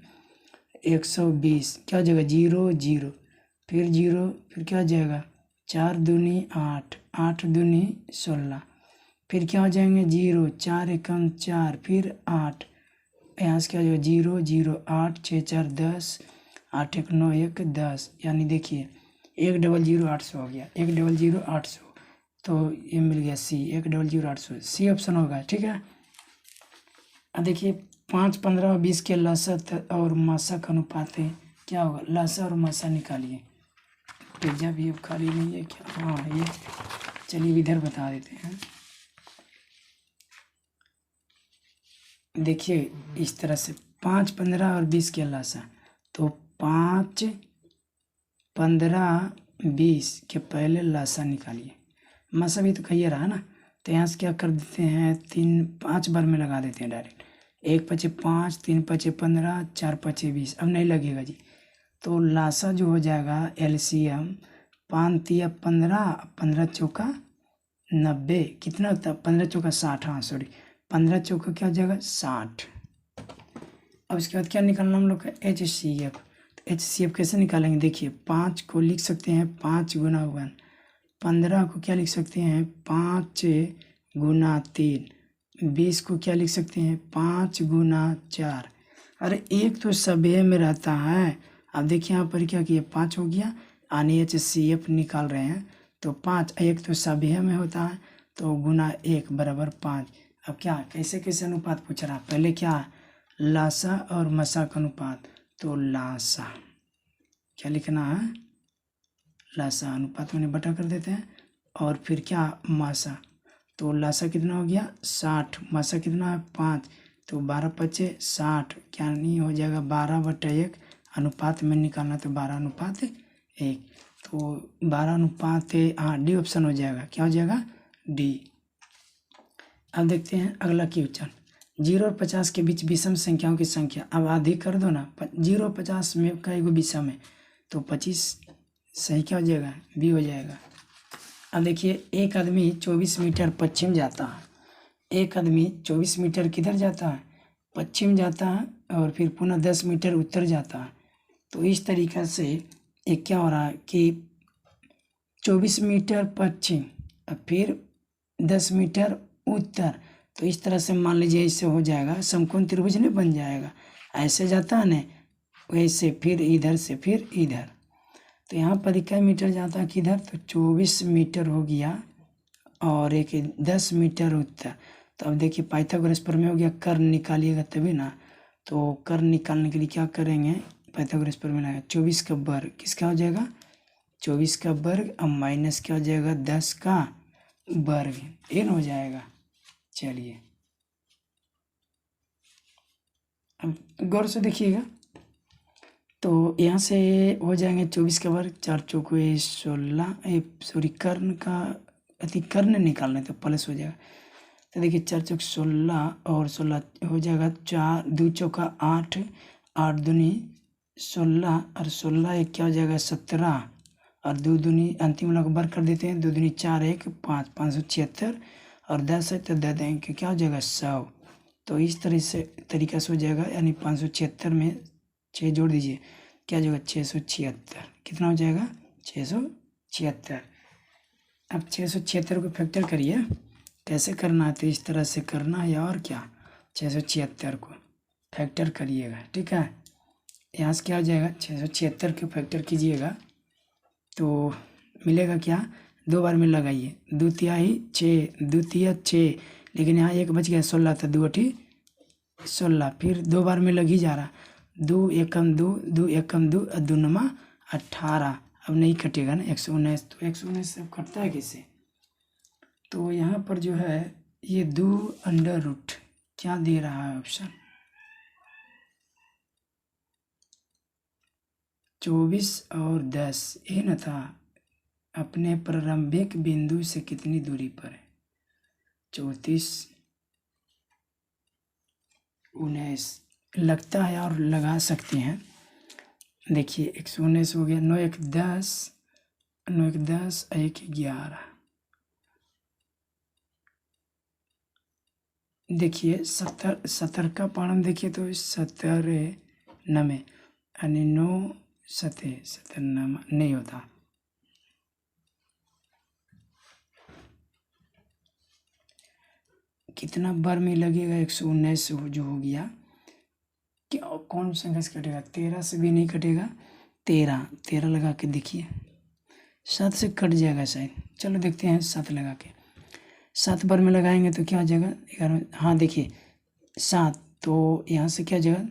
120 क्या हो जाएगा 0 0, फिर 0, फिर क्या हो जाएगा 4 दूनी 8, 8 दूनी 16, फिर क्या हो जाएंगे 0 4 एकम 4, फिर 8, यहाँ से क्या हो जाएगा 0 0 8 6 4 10, 8 1 9 1 10, यानी देखिए 100 800 हो गया, 100 800, तो ये मिल गया C, 100 800 C ऑप्शन होगा, ठीक है। अब देखिए 5 15 और 20 के लासा और मासा का अनुपात है, क्या होगा, लासा और मासा निकालिए। पेजा भी अब खाली नहीं है क्या? हाँ ये, चलिए इधर बता देते हैं। देखिए इस तरह से 5, 15 और 20 के लासा, तो 5, 15, 20 के पहले लासा निकालिए। मसा भी तो कहिए रहा ना, तो यहाँ से क्या कर देते हैं, 3, 5 बार में लगा देते हैं डायरेक्ट। 1 पचे 5, 3 पचे 15, 4 पचे 20। अब नहीं लगेगा जी, तो लासा जो हो जाएगा एलसीएम 5 तिया 15, 15 चौका 90, कितना होता है 15 चौका 60, हाँ सॉरी 15 चौका क्या हो जाएगा 60। अब इसके बाद क्या निकालना हम लोग का HCF। तो HCF कैसे निकालेंगे, देखिए 5 को लिख सकते हैं 5 गुना 1, 15 को क्या लिख सकते हैं 5 गुना 3, 20 को क्या लिख सकते हैं 5 गुना 4। अरे एक तो सभ्य में रहता है। अब देखिए यहाँ पर क्या किया 5 हो गया, यानी HCF निकाल रहे हैं तो 5, एक तो सभ्य में होता है तो गुना 1 बराबर 5। अब क्या कैसे कैसे अनुपात पूछ रहा है, पहले क्या लासा और मसा का अनुपात, तो लासा क्या लिखना है, लासा अनुपात में बटा कर देते हैं, और फिर क्या मासा, तो लासा कितना हो गया 60, मासा कितना है 5, तो 12 पचे 60, क्या नहीं हो जाएगा 12/1 अनुपात में निकालना, तो 12:1, तो 12:, हाँ डी ऑप्शन हो जाएगा, क्या हो जाएगा डी। अब देखते हैं अगला क्वेश्चन, 0 और 50 के बीच विषम संख्याओं की संख्या। अब आधी कर दो ना, 0 और 50 में का एगो विषम है, तो 25 सही क्या हो जाएगा बी हो जाएगा। अब देखिए एक आदमी 24 मीटर पश्चिम जाता है, एक आदमी 24 मीटर किधर जाता है पश्चिम जाता है, और फिर पुनः 10 मीटर उत्तर जाता है। तो इस तरीक़ा से एक क्या हो रहा है कि 24 मीटर पश्चिम और फिर 10 मीटर उत्तर, तो इस तरह से मान लीजिए इससे हो जाएगा समकोण त्रिभुज नहीं बन जाएगा, ऐसे जाता है ना वैसे, फिर इधर से फिर इधर, तो यहाँ पर इक्का मीटर जाता है किधर, तो 24 मीटर हो गया और एक 10 मीटर उत्तर। तो अब देखिए पाइथागोरस प्रमेय हो गया, कर्ण निकालिएगा तभी ना, तो कर्ण निकालने के लिए क्या करेंगे पाइथागोरस प्रमेय लगाएगा, 24 का वर्ग किसका हो जाएगा 24 का वर्ग, अब माइनस क्या हो जाएगा 10 का वर्ग, एन हो जाएगा। चलिए अब गौर से देखिएगा, तो यहाँ से हो जाएंगे 24 का वर्ग, 4 चौके 16, सॉरी कर्ण का कर्ण निकालना है तो प्लस हो जाएगा, तो देखिए 4 चौक 16 और 16 हो जाएगा 4, 2 चौका 8, 8 दूनी 16 और 16 एक क्या हो जाएगा 17, और 2 दूनी अंतिम वाला को वर्ग कर देते हैं, 2 दूनी 4, 1 5, 576, और 10 है तो दे देंगे क्या हो जाएगा 100। तो इस तरीका से हो जाएगा, यानी 576 में 6 जोड़ दीजिए क्या हो जाएगा 676, कितना हो जाएगा 676। अब 676 को फैक्टर करिए, कैसे करना है तो इस तरह से करना है, और क्या 676 को फैक्टर करिएगा, ठीक है। यहाँ से क्या हो जाएगा 676 के फैक्टर कीजिएगा तो मिलेगा क्या, 2 बार में लगाइए, 2 तिहाई 6, 2 तिया 6, लेकिन यहाँ एक बच गया 16, तो 2 अठी 16, फिर 2 बार में लग ही जा रहा, 2 एकम 2, 2 एकम 2, 2 नमा 18, अब नहीं कटेगा ना 119, तो 119 से कटता है कैसे, तो यहाँ पर जो है ये 2√, क्या दे रहा है ऑप्शन 24 और 10, ये न था अपने प्रारंभिक बिंदु से कितनी दूरी पर है, 34, 19 लगता है और लगा सकते हैं। देखिए 119 हो गया, 9 1 10, 9 1 10, 1 11, देखिए 70 का पारण देखिए तो 70 नमे, यानी 9 7 7 नहीं होता, कितना बार में लगेगा 119 जो हो गया, क्या कौन संख्या से कटेगा, 13 से भी नहीं कटेगा, 13 लगा के देखिए 7 से कट जाएगा शायद, चलो देखते हैं 7 लगा के, 7 बार में लगाएंगे तो क्या हो जाएगा 11, हाँ देखिए 7, तो यहाँ से क्या हो जाएगा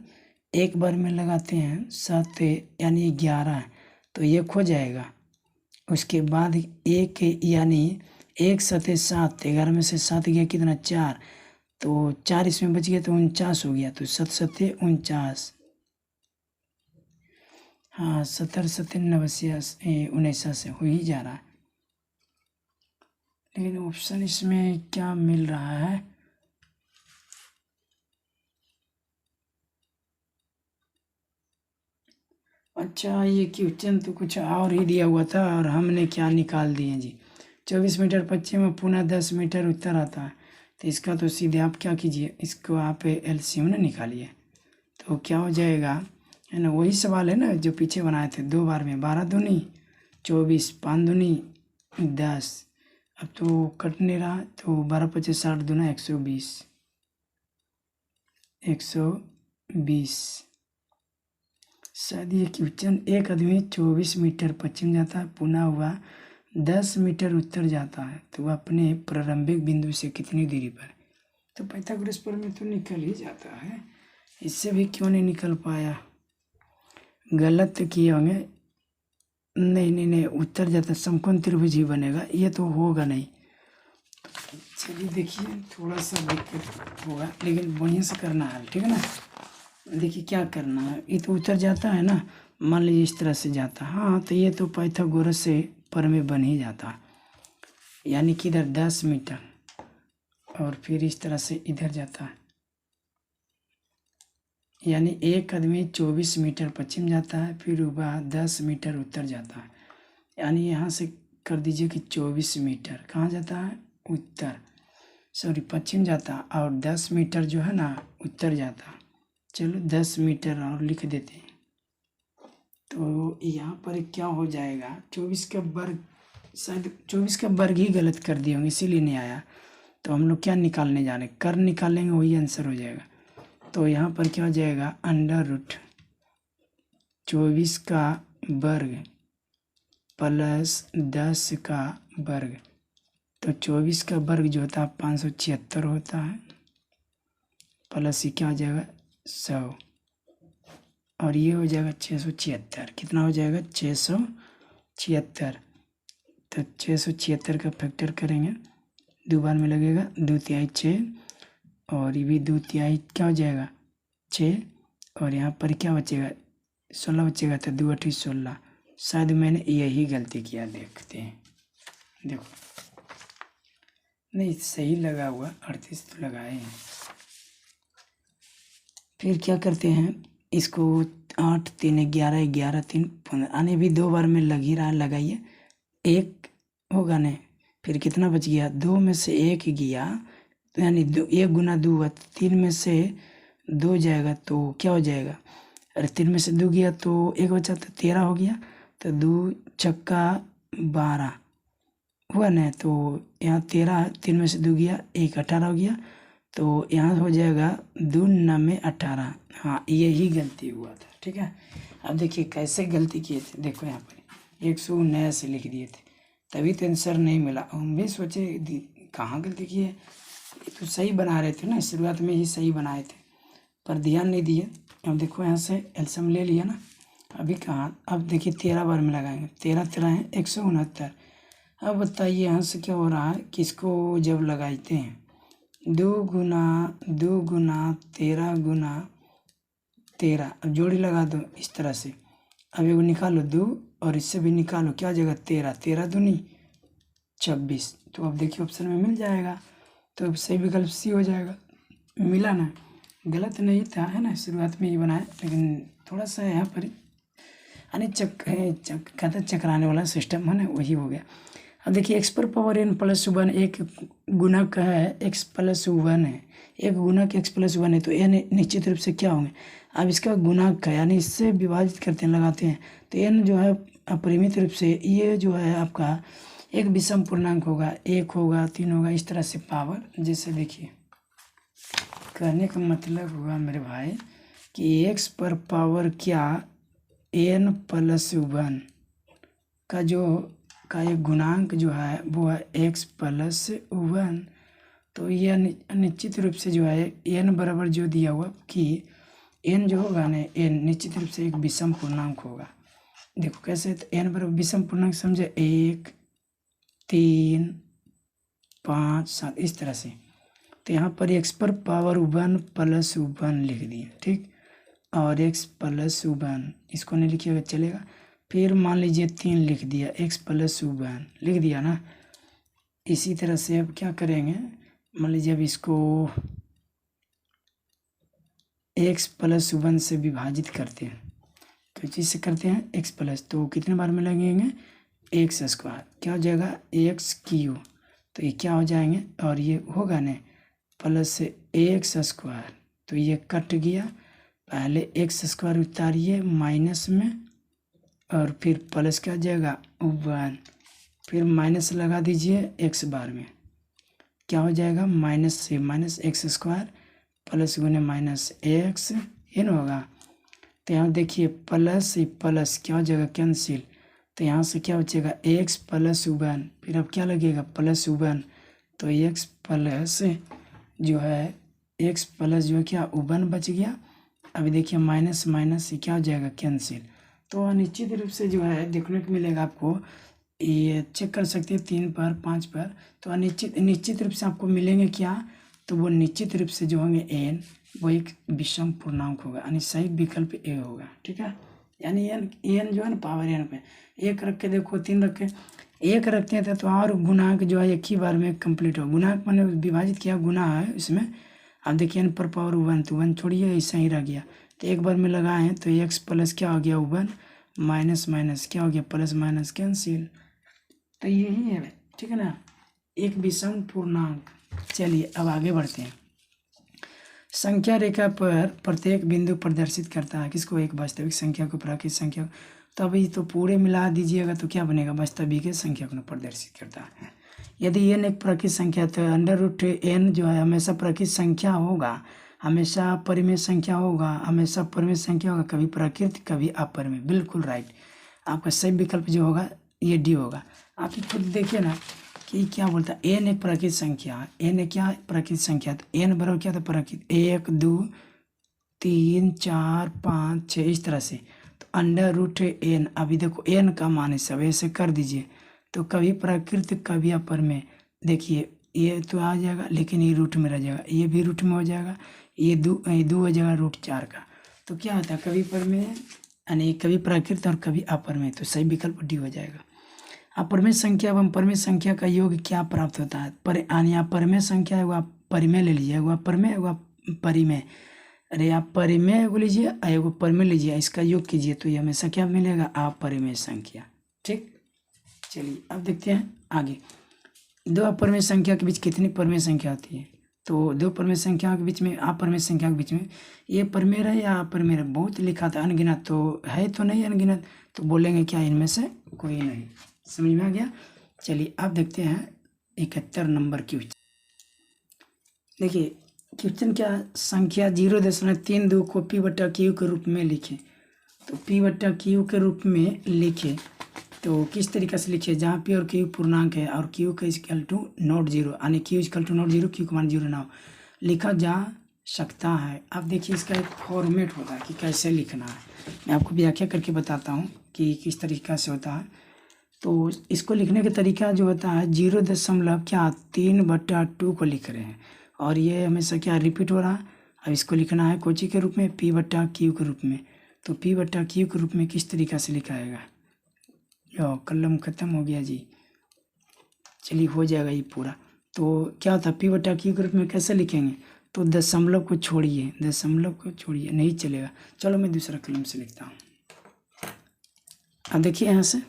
एक बार में लगाते हैं 7 यानी 11, तो ये खो जाएगा, उसके बाद एक यानी 1 7 7, 11 में से 7 गया कितना 4, तो 4 इसमें बच गया तो 49 हो गया, तो 7 7 49। हाँ 70 70 89 से हो ही जा रहा है, लेकिन ऑप्शन इसमें क्या मिल रहा है। अच्छा ये क्वेश्चन तो कुछ और ही दिया हुआ था और हमने क्या निकाल दिए जी। 24 मीटर पश्चिम में पुनः 10 मीटर उत्तर आता है, तो इसका तो सीधे आप क्या कीजिए, इसको आप एलसीएम ना निकालिए, तो क्या हो जाएगा, है ना, वही सवाल है ना जो पीछे बनाए थे 2 बार में। 12 दूनी 24, 5 दूनी 10, अब तो कट नहीं रहा, तो 12 25 60 दूना 120, 120। शायद ये क्वेश्चन, एक आदमी 24 मीटर पश्चिम जाता है, पुनः हुआ 10 मीटर उत्तर जाता है, तो वह अपने प्रारंभिक बिंदु से कितनी दूरी पर, तो पाइथागोरस पर में तो निकल ही जाता है, इससे भी क्यों नहीं निकल पाया, गलत किए होंगे। नहीं नहीं नहीं, उत्तर जाता समकोण त्रिभुज ही बनेगा, ये तो होगा नहीं। चलिए देखिए थोड़ा सा दिक्कत होगा, लेकिन बढ़िया से करना है, ठीक है ना। देखिए क्या करना है, ये तो उत्तर जाता है ना, मान लीजिए इस तरह से जाता है, हाँ तो ये तो पाइथागोरस से प्रमेय बन ही जाता है, यानी कि इधर 10 मीटर और फिर इस तरह से इधर जाता है, यानी एक आदमी 24 मीटर पश्चिम जाता है, फिर वह 10 मीटर उत्तर जाता है, यानी यहाँ से कर दीजिए कि 24 मीटर कहाँ जाता है, उत्तर, सॉरी पश्चिम जाता है, और 10 मीटर जो है ना उत्तर जाता है। चलो 10 मीटर और लिख देते हैं, तो यहाँ पर क्या हो जाएगा, 24 का वर्ग, शायद 24 का वर्ग ही गलत कर दिए होंगे इसीलिए नहीं आया, तो हम लोग क्या निकालने जा रहे हैं, कर निकालेंगे वही आंसर हो जाएगा। तो यहाँ पर क्या हो जाएगा, √24 का वर्ग प्लस 10 का वर्ग, तो 24 का वर्ग जो होता है 576 होता है, प्लस ये क्या हो जाएगा 100, और ये हो जाएगा 676, कितना हो जाएगा 676, तो 676 का फैक्टर करेंगे, 2 बार में लगेगा 2 तिहाई 6, और ये भी 2 तिहाई क्या हो जाएगा 6, और यहाँ पर क्या बचेगा 16 बचेगा, तो 2 8 16, शायद मैंने यही गलती किया, देखते हैं, देखो नहीं सही लगा हुआ, 38 तो लगाए हैं। फिर क्या करते हैं, इसको 8 3 11 11 3 15, आने भी 2 बार में लग ही रहा है, लगाइए, 1 होगा नहीं, फिर कितना बच गया, 2 में से 1 गया, तो यानी 1 गुना 2 हुआ, 3 में से 2 जाएगा तो क्या हो जाएगा, अरे 3 में से 2 गया तो 1 बचा, तो 13 हो गया, तो 2 छक्का 12 हुआ ना, तो यहाँ 13, 3 में से 2 गया 1 18 हो गया, तो यहाँ हो जाएगा 2 9 18, हाँ यही गलती हुआ था, ठीक है। अब देखिए कैसे गलती किए थे, देखो यहाँ पर 119 से लिख दिए थे, तभी तो आंसर नहीं मिला, हम भी सोचे कहाँ गलती की है, तो सही बना रहे थे ना, शुरुआत में ही सही बनाए थे, पर ध्यान नहीं दिए। अब देखो यहाँ से एलसीएम ले लिया ना, अभी कहाँ, अब देखिए 13 बार में लगाएंगे, 13 13 है 169। अब बताइए यहाँ से क्या हो रहा है, किसको जब लगाते हैं 2 गुना 2 गुना 13 गुना 13, अब जोड़ी लगा दो इस तरह से, अब एगो निकालो 2 और इससे भी निकालो, क्या जगह 13 13 दूनी 26, तो अब देखिए ऑप्शन में मिल जाएगा, तो अब सही विकल्प सी हो जाएगा, मिला ना, गलत नहीं था, है ना, शुरुआत में ही बनाया, लेकिन थोड़ा सा यहाँ पर यानी कहते चकराने वाला सिस्टम है ना, वही हो गया। अब देखिए x पर पावर n प्लस 1 एक गुणक है, x प्लस 1 है, एक गुणक x प्लस 1 है, तो n निश्चित रूप से क्या होंगे, अब इसका गुणक है यानी इससे विभाजित करते हैं, लगाते हैं, तो n जो है अपरिमित रूप से, ये जो है आपका एक विषम पूर्णांक होगा, 1 होगा 3 होगा, इस तरह से पावर, जैसे देखिए कहने का मतलब हुआ मेरे भाई कि x पर पावर क्या n प्लस 1 का जो का एक गुणांक जो है वो है x प्लस 1, तो यह निश्चित रूप से जो है n बराबर जो दिया हुआ कि n जो होगा ना n निश्चित रूप से एक विषम पूर्णांक होगा, देखो कैसे, तो n बराबर विषम पूर्णांक समझे, 1 3 5 7 इस तरह से। तो यहाँ पर x पर पावर 1 प्लस 1 लिख दिए, ठीक, और x प्लस 1 इसको नहीं लिखिएगा चलेगा। फिर मान लीजिए 3 लिख दिया, x प्लस 1 लिख दिया ना। इसी तरह से अब क्या करेंगे, मान लीजिए अब इसको x प्लस 1 से विभाजित करते हैं। किस चीज़ से करते हैं, x प्लस, तो कितने बार में लगेंगे, एक्स स्क्वायर, क्या हो जाएगा एक्स क्यू, तो ये क्या हो जाएंगे, और ये होगा ना प्लस एक्स स्क्वायर, तो ये कट गया। पहले एक्स स्क्वायर उतारिए माइनस में, और फिर प्लस क्या हो जाएगा 1, फिर माइनस लगा दीजिए एक्स बार में, क्या हो जाएगा माइनस से माइनस एक्स स्क्वायर प्लस गुने माइनस एक्स, ये ना होगा। तो यहाँ देखिए प्लस प्लस क्या हो जाएगा कैंसिल, तो यहाँ से क्या बचेगा एक्स प्लस 1, फिर अब क्या लगेगा प्लस 1, तो एक्स प्लस जो है एक्स प्लस जो है क्या 1 बच गया। अभी देखिए माइनस माइनस से क्या हो जाएगा कैंसिल। तो निश्चित रूप से जो है देखने को मिलेगा आपको, ये चेक कर सकते हैं 3 पर 5 पर, तो निश्चित रूप से आपको मिलेंगे क्या, तो वो निश्चित रूप से जो होंगे n वो एक विषम पूर्णांक होगा, यानी सही विकल्प ए होगा, ठीक है। यानी n जो है ना पावर n पे 1 रख के देखो, 3 रख के 1 रखते हैं तो और गुणांक जो है एक ही बार में कंप्लीट हो, गुणांक मैंने विभाजित किया, गुना है इसमें। अब देखिए n पर पावर 1, तो 1 छोड़िए ऐसा ही रह गया, तो एक बार में लगाए हैं तो x प्लस क्या हो गया 1 माइनस माइनस क्या हो गया प्लस माइनस कैंसिल, तो यही है, ठीक है ना, एक विषम पूर्णांक। चलिए अब आगे बढ़ते हैं। संख्या रेखा पर प्रत्येक बिंदु प्रदर्शित करता है किसको, एक वास्तविक संख्या को प्राकृतिक संख्या, तो अभी तो पूरे मिला दीजिएगा तो क्या बनेगा, वास्तविक संख्या को प्रदर्शित करता है। यदि n एक प्राकृतिक संख्या तो √n जो है हमेशा प्राकृतिक संख्या होगा, हमेशा परिमेय संख्या होगा, हमेशा परिमेय संख्या होगा, कभी प्राकृतिक कभी अपरिमेय, बिल्कुल राइट। आपका सही विकल्प जो होगा ये डी होगा। आप खुद देखिए ना कि क्या बोलता है, n एक प्राकृतिक संख्या है, n एक क्या प्राकृतिक संख्या, तो n बराबर क्या था प्राकृतिक, 1 2 3 4 5 6 इस तरह से, तो √n। अभी देखो n का मान है सब ऐसे कर दीजिए, तो कभी प्राकृतिक कभी अपरिमेय, देखिए ये तो आ जाएगा लेकिन ये रूट में रह जाएगा, ये भी रूट में हो जाएगा, ये दो हो जाएगा √4 का, तो क्या होता है कभी परिमेय यानी कभी प्राकृतिक और कभी अपरिमेय, तो सही विकल्प डी हो जाएगा। अपरिमेय संख्या एवं परिमेय संख्या का योग क्या प्राप्त होता है, यानी आप परिमेय संख्या है वो आप परिमेय ले लीजिए, वो परिमेय वो परिमेय, अरे आप परिमेय को लीजिए एगो परिमेय लीजिए, इसका योग कीजिए तो ये हमेशा क्या मिलेगा अपरिमेय संख्या, ठीक। चलिए अब देखते हैं आगे, दो अपरिमेय संख्या के बीच कितनी परिमेय संख्या होती है, तो दो परिमेय संख्या के बीच में अपरिमेय संख्या के बीच में ये परिमेय है या अपरिमेय है, बहुत लिखा था अनगिनत, तो है तो नहीं अनगिनत, तो बोलेंगे क्या इनमें से कोई नहीं, समझ में आ गया। चलिए अब देखते हैं 71 नंबर क्वेश्चन। देखिए क्वेश्चन क्या, संख्या 0.32 को p/q के रूप में लिखें, तो p/q के रूप में लिखें तो किस तरीके से लिखिए, जहाँ p और q पूर्णांक है और q का इक्वल टू नॉट जीरो, यानी q equal to not zero, q का मान 0 ना हो, लिखा जा सकता है। अब देखिए इसका एक फॉर्मेट होता है कि कैसे लिखना है, मैं आपको व्याख्या करके बताता हूँ कि किस तरीका से होता है। तो इसको लिखने का तरीका जो होता है 0.3/2 को लिख रहे हैं, और ये हमेशा क्या रिपीट हो रहा है। अब इसको लिखना है कोची के रूप में, p/q के रूप में, तो p/q के रूप में किस तरीका से लिखाएगा, यो कलम ख़त्म हो गया जी, चलिए हो जाएगा ये पूरा। तो क्या होता है p/q के रूप में कैसे लिखेंगे, तो दशमलव को छोड़िए, दशमलव को छोड़िए नहीं चलेगा, चलो मैं दूसरा कलम से लिखता हूँ। अब देखिए यहाँ से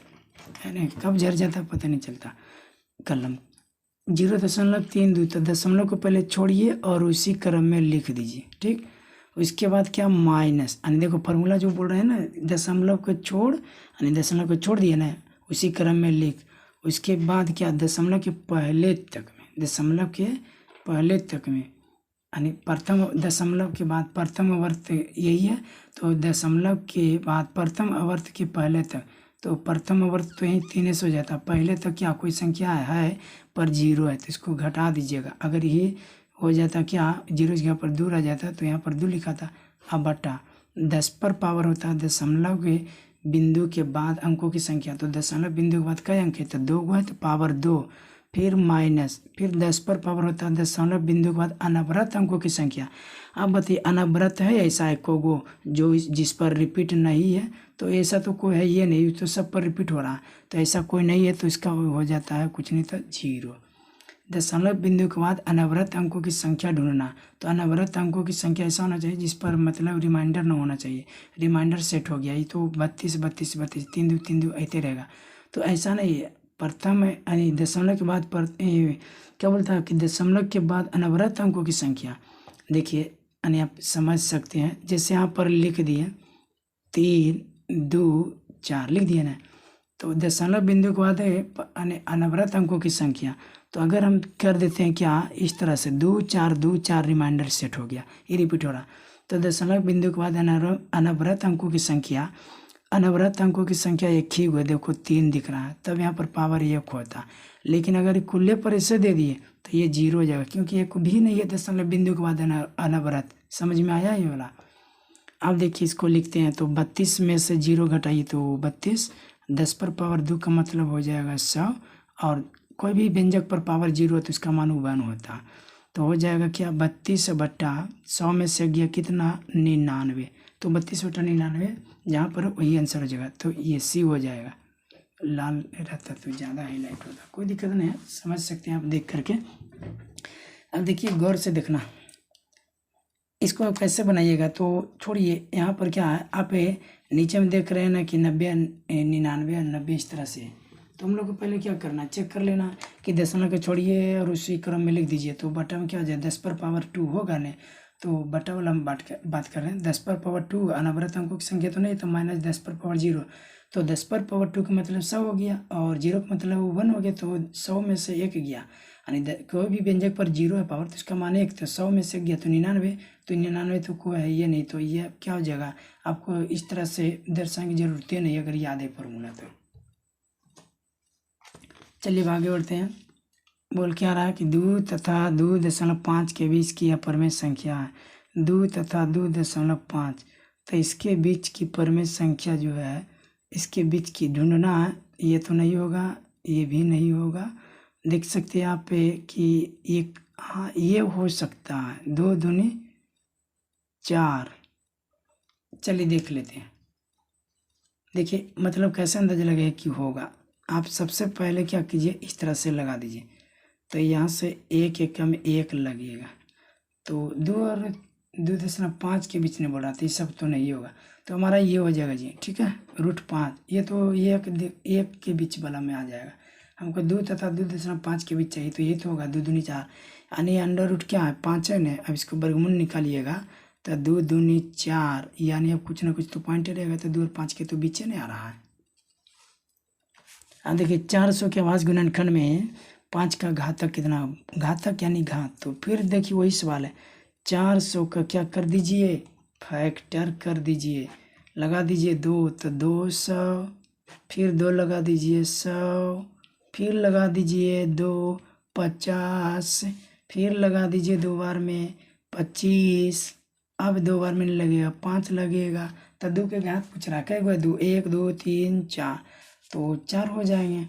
नहीं कब झड़ जाता पता नहीं चलता, कलम 0.32, तो दशमलव को पहले छोड़िए और उसी क्रम में लिख दीजिए, ठीक। उसके बाद क्या माइनस, यानी देखो फार्मूला जो बोल रहे हैं ना, दशमलव को छोड़, यानी दशमलव को छोड़ दिए ना उसी क्रम में लिख, उसके बाद क्या दशमलव के पहले तक में, दशमलव के पहले तक में, यानी प्रथम दशमलव के बाद प्रथम अवर्त यही है, तो दशमलव के बाद प्रथम अवर्त के पहले तक, तो प्रथम अवर्त तो यही 3 से हो जाता है, पहले तक क्या कोई संख्या है पर 0 है तो इसको घटा दीजिएगा, अगर ये हो जाता क्या 0 जगह पर 2 रह जाता तो यहाँ पर 2 लिखा था। अब बटा 10 पर पावर होता है दशमलव के बिंदु के बाद अंकों की संख्या, तो दशमलव बिंदु के बाद कई अंक है, तो 2 को है तो पावर 2, फिर माइनस, फिर 10 पर पावर होता है दशमलव बिंदु के बाद अनवरत अंकों की संख्या। अब बताइए अनवरत है ऐसा एक को जो जिस पर रिपीट नहीं है, तो ऐसा तो कोई है ये नहीं, तो सब पर रिपीट हो रहा है, तो ऐसा कोई नहीं है, तो इसका हो जाता है कुछ नहीं तो 0। दशमलव बिंदु के बाद अनवरत अंकों की संख्या ढूंढना, तो अनवरत अंकों की संख्या ऐसा होना चाहिए जिस पर मतलब रिमाइंडर ना होना चाहिए। रिमाइंडर सेट हो गया, ये तो 32 32 32 3 2 3 2 ऐसे रहेगा, तो ऐसा नहीं है। प्रथम यानी दशमलव के बाद क्या बोलता है कि दशमलव के बाद अनवरत अंकों की संख्या, देखिए यानी आप समझ सकते हैं, जैसे यहाँ पर लिख दिए 3 2 4 लिख दिए ना, तो दशमलव बिंदु के बाद है अनवरत अंकों की संख्या, तो अगर हम कर देते हैं क्या इस तरह से 2 4 2 4 रिमाइंडर सेट हो गया, ये रिपीट हो रहा, तो दशमलव बिंदु के बाद अनवरत अंकों की संख्या, अनवरत अंकों की संख्या एक ही हुआ, देखो 3 दिख रहा है, तब यहाँ पर पावर 1 होता। लेकिन अगर कुल्ले पर ऐसे दे दिए तो ये 0 हो जाएगा, क्योंकि एक भी नहीं है दशमलव बिंदु के बाद अनवरत। समझ में आया ये वाला? अब देखिए इसको लिखते हैं, तो 32 में से 0 घटाइए तो 32, 10 पर पावर 2 का मतलब हो जाएगा 100, और कोई भी व्यंजक पर पावर 0 है तो इसका मान 1 होता, तो हो जाएगा क्या 32 बट्टा 100 में से गया कितना 99, तो 32 बट्टा 99 जहाँ पर वही आंसर हो जाएगा, तो ये सी हो जाएगा। लाल रहता तो ज़्यादा हाईलाइट होता, कोई दिक्कत नहीं है, समझ सकते हैं आप देख करके। अब देखिए गौर से देखना, इसको आप कैसे बनाइएगा, तो छोड़िए यहाँ पर क्या है, आप नीचे में देख रहे हैं ना कि 90 99 90 इस तरह से, तो हम लोग को पहले क्या करना, चेक कर लेना कि दशमलव को छोड़िए और उसी क्रम में लिख दीजिए, तो बटा में क्या हो जाए 10 पर पावर 2 होगा ना, तो बटा वाला हम बात कर रहे हैं, 10 पर पावर 2 अनवरत अंकों की संख्या तो नहीं, तो माइनस 10 पर पावर 0, तो 10 पर पावर 2 का मतलब 100 हो गया, और 0 का मतलब 1 हो गया, तो 100 में से 1 गया, यानी कोई भी व्यंजक पर 0 है पावर तो इसका मान 1, तो 100 में से गया तो 99, तो 99 तो कोई है ये नहीं, तो ये क्या हो जाएगा, आपको इस तरह से दर्शाने की जरूरत नहीं अगर याद है फॉर्मूला तो। चलिए आगे बढ़ते हैं, बोल क्या रहा है कि 2 तथा 2.5 के बीच की अपरमेय संख्या है, 2 तथा 2.5, तो इसके बीच की परमेय संख्या जो है, इसके बीच की ढूंढना है, ये तो नहीं होगा, ये भी नहीं होगा, देख सकते हैं आप कि एक, हाँ ये हो सकता है 2 दूनी 4, चलिए देख लेते हैं। देखिए मतलब कैसे अंदाजा लगेगा कि होगा, आप सबसे पहले क्या कीजिए इस तरह से लगा दीजिए, तो यहाँ से 1 एकम में 1 लगेगा, तो 2 और 2.5 के बीच में बोल रहा था, ये सब तो नहीं होगा, तो हमारा ये हो जाएगा जी, ठीक है √5, ये तो 1 के बीच वाला में आ जाएगा, हमको 2 तथा 2.5 के बीच चाहिए, तो ये तो होगा 2 दूनी 4, यानी अंडर रूट क्या है 5 है ना, अब इसको वर्गमूल निकालिएगा तो 2 दूनी 4, यानी अब कुछ ना कुछ तो पॉइंट रहेगा, तो 2 और 5 के तो बीच नहीं आ रहा है। अब देखिए 400 के आवास गुणनखंड में 5 का घातक कितना, घातक यानी घात, तो फिर देखिए वही सवाल है, 400 का क्या कर दीजिए फैक्टर कर दीजिए, लगा दीजिए 2, तो 200, फिर 2 लगा दीजिए 100, फिर लगा दीजिए 2 50, फिर लगा दीजिए 2 बार में 25, अब 2 बार में नहीं लगेगा 5 लगेगा, तो 2 के घात पूछ रहा है 2 1 2 3 4, तो 4 हो जाएंगे,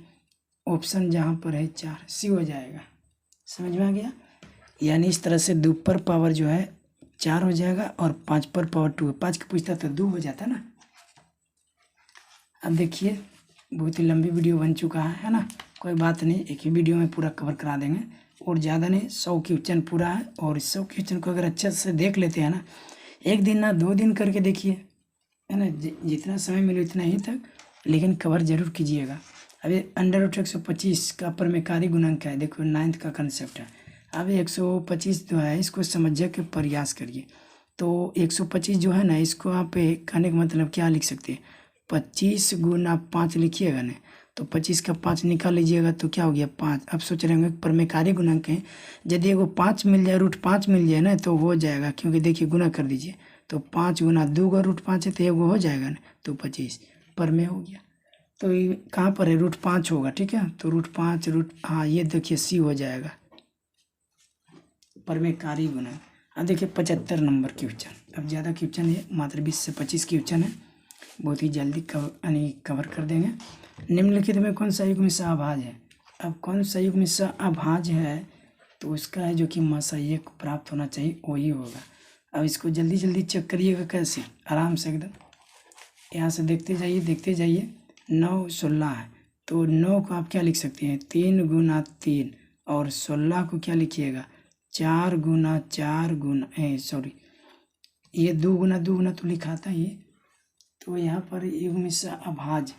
ऑप्शन जहाँ पर है 4 सी हो जाएगा। समझ में आ गया, यानी इस तरह से 2 पर पावर जो है 4 हो जाएगा, और 5 पर पावर 2, 5 का पूछता तो 2 हो जाता ना। अब देखिए बहुत ही लंबी वीडियो बन चुका है ना, कोई बात नहीं, एक ही वीडियो में पूरा कवर करा देंगे, और ज़्यादा नहीं 100 क्वेश्चन पूरा है, और 100 क्वेश्चन को अगर अच्छे से देख लेते हैं ना, एक दिन ना 2 दिन करके देखिए, है ना, जितना समय मिले उतना ही तक, लेकिन कवर जरूर कीजिएगा। अभी √125 का परमेकारी गुणांक है, देखो 9th का कंसेप्ट है, अभी 125 जो है इसको समझने के प्रयास करिए, तो 125 जो है ना, इसको आप कहने का मतलब क्या लिख सकते हैं, 25 गुना 5 लिखिएगा ना, तो 25 का 5 निकाल लीजिएगा तो क्या हो गया 5। अब सोच रहे होंगे परमेकारी गुणांक है, यदि एगो 5 मिल जाए √5 मिल जाए ना तो हो जाएगा, क्योंकि देखिए गुना कर दीजिए, तो 5 गुना 2 का √5 है, तो एगो हो जाएगा ना, तो 25 परमेय हो गया, तो ये कहाँ पर है √5 होगा, ठीक है, तो √5 हाँ ये देखिए सी हो जाएगा परमेकारी गुणांक। अब देखिए 75 नंबर क्वेश्चन, अब ज़्यादा क्वेश्चन है, मात्र 20 से 25 क्वेश्चन है, बहुत ही जल्दी कवर कर देंगे। निम्नलिखित में कौन सा युग्म मिश्र अभाज्य है? अब कौन सा युग्म मिश्र अभाज्य है तो उसका है जो कि मासाइय को प्राप्त होना चाहिए वही होगा। अब इसको जल्दी जल्दी चेक करिएगा कैसे, आराम से एकदम यहाँ से देखते जाइए 9 16 है तो 9 को आप क्या लिख सकते हैं 3 गुना 3 और 16 को क्या लिखिएगा 4 गुना 4 गुना सॉरी ये 2 गुना 2 गुना तो लिखा था ये। तो यहाँ पर युग्म मिश्र अभाज्य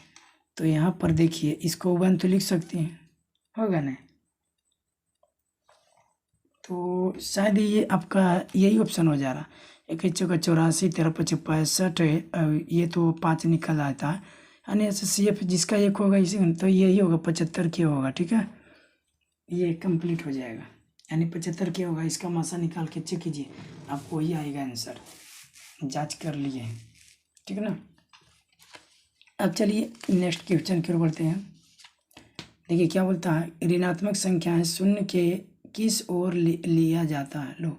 तो यहाँ पर देखिए इसको 1 तो लिख सकते हैं, होगा ना। तो शायद ये आपका यही ऑप्शन हो जा रहा, 1 84 13 65 ये तो 5 निकल आता है यानी SCF जिसका 1 होगा इसी तो यही होगा 75 के होगा। ठीक है, ये कंप्लीट हो जाएगा यानी 75 के होगा। इसका मासा निकाल के चेक कीजिए आपको वही आएगा आंसर, जांच कर लिए। ठीक है ना। अब चलिए नेक्स्ट क्वेश्चन की ओर बढ़ते हैं। देखिए क्या बोलता है, ऋणात्मक संख्याएं शून्य के किस ओर लिया जाता है। लो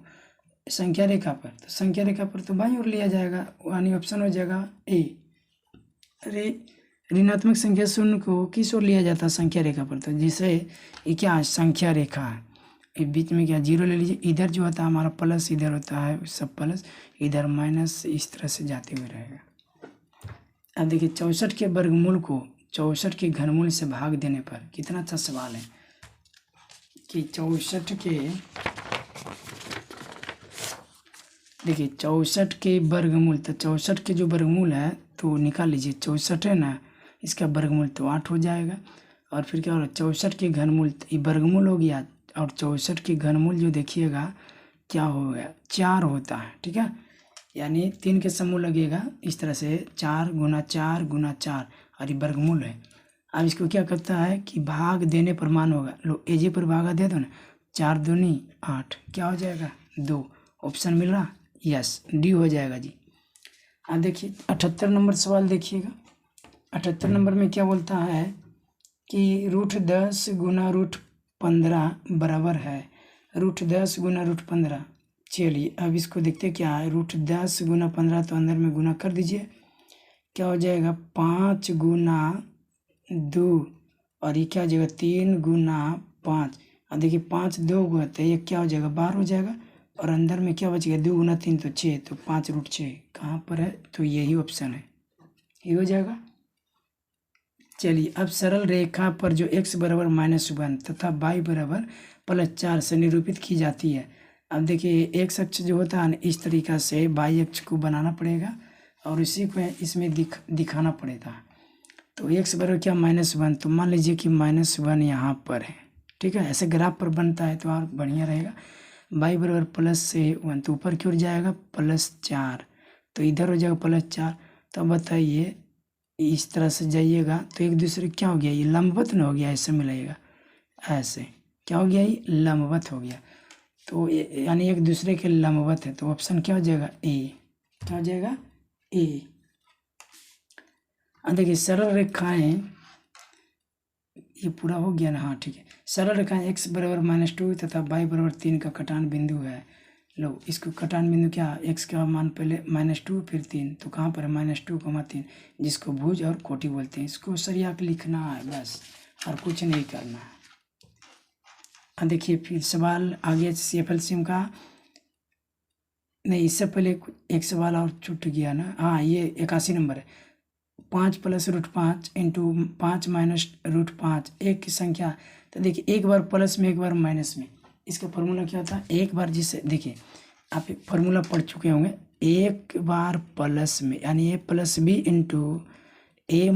संख्या रेखा पर, तो संख्या रेखा पर तो बाईं ओर लिया जाएगा यानी ऑप्शन हो जाएगा ए। ऋणात्मक संख्या शून्य को किस ओर लिया जाता है संख्या रेखा पर, तो जिसे ये क्या संख्या रेखा है, ये बीच में क्या 0 ले लीजिए। इधर जो होता है हमारा प्लस, इधर होता है सब प्लस, इधर माइनस, इस तरह से जाते हुए रहेगा। अब देखिए 64 के वर्गमूल को 64 के घनमूल से भाग देने पर, कितना अच्छा सवाल है कि 64 के देखिए 64 के वर्गमूल, तो 64 के जो वर्गमूल है तो निकाल लीजिए 64 है ना, इसका वर्गमूल तो 8 हो जाएगा। और फिर क्या हो रहा है 64 के घनमूल, ये वर्गमूल हो गया और 64 के घनमूल जो देखिएगा क्या हो गया 4 होता है। ठीक है, यानी 3 के समूह लगेगा इस तरह से 4 गुना 4 गुना 4 और ये वर्गमूल है। अब इसको क्या करता है कि भाग देने पर मान होगा, लो एजे पर भागा दे दो ना, 4 दूनी 8 क्या हो जाएगा 2। ऑप्शन मिल रहा, यस डी हो जाएगा जी। अब देखिए 78 नंबर सवाल देखिएगा। 78 नंबर में क्या बोलता है कि √10 गुना √15 बराबर है √10 गुना √15। चलिए अब इसको देखते क्या है, √10 गुना 15 तो अंदर में गुना कर दीजिए, क्या हो जाएगा 5 गुना 2 और ये क्या हो जाएगा 3 गुना 5। अब देखिए 5 2 होते हैं, ये क्या हो जाएगा 12 हो जाएगा और अंदर में क्या बचेगा 2 गुना 3 तो 6, तो 5√6 कहाँ पर है, तो यही ऑप्शन है, ये हो जाएगा। चलिए अब सरल रेखा पर जो x बराबर -1 तथा y बराबर +4 से निरूपित की जाती है। अब देखिए x अक्ष जो होता है इस तरीक़ा से y अक्ष को बनाना पड़ेगा और इसी को इसमें दिखाना पड़ेगा। तो x बराबर क्या -1, तो मान लीजिए कि -1 यहाँ पर है। ठीक है, ऐसे ग्राफ पर बनता है तो और बढ़िया रहेगा। y बराबर +1 तो ऊपर की ओर जाएगा +4 तो इधर हो जाएगा +4। तो बताइए इस तरह से जाइएगा तो एक दूसरे क्या हो गया, ये लंबवत न हो गया, ऐसे मिलाइएगा, ऐसे क्या हो गया ये लंबवत हो गया, तो यानी एक दूसरे के लंबवत है। तो ऑप्शन क्या हो जाएगा ए, क्या हो जाएगा ए। देखिए सरल रेखाएं, ये पूरा हो गया ना, हाँ ठीक है। सरल रेखाएं x बराबर -2 तथा y बराबर 3 का कटान बिंदु है। लो इसको कटान बिंदु क्या, x का मान पहले -2 फिर 3, तो कहाँ पर है -2, 3, जिसको भुज और कोटि बोलते हैं। इसको सरिया के लिखना है बस, और कुछ नहीं करना है। देखिए फिर सवाल आगे CFLCM का, नहीं इससे पहले एक सवाल और छूट गया ना, हाँ ये 81 नंबर है। 5 + √5 इंटू 5 - √5 एक की संख्या। तो देखिए एक बार प्लस में एक बार माइनस में, इसका फॉर्मूला क्या होता है, एक बार जिसे देखिए आप फॉर्मूला पढ़ चुके होंगे, एक बार प्लस में यानी a + b into a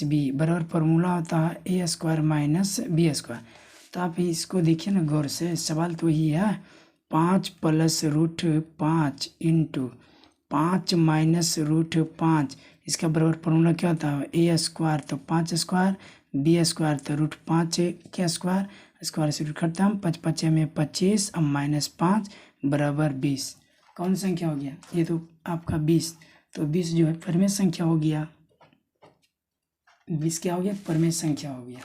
- b बराबर फॉर्मूला होता है a² - b²। तो आप इसको देखिए ना गौर से, सवाल तो यही है 5 + √5 इंटू 5 - √5 इसका बराबर फॉर्मूला क्या होता है a², तो 5² b² तो √5 क्या स्क्वायर से खत्म, 5 × 5 में 25 अब -5 बराबर 20। कौन संख्या हो गया, ये तो आपका 20, तो 20 जो है परमेय संख्या हो गया, 20 क्या हो गया परमेय संख्या हो गया।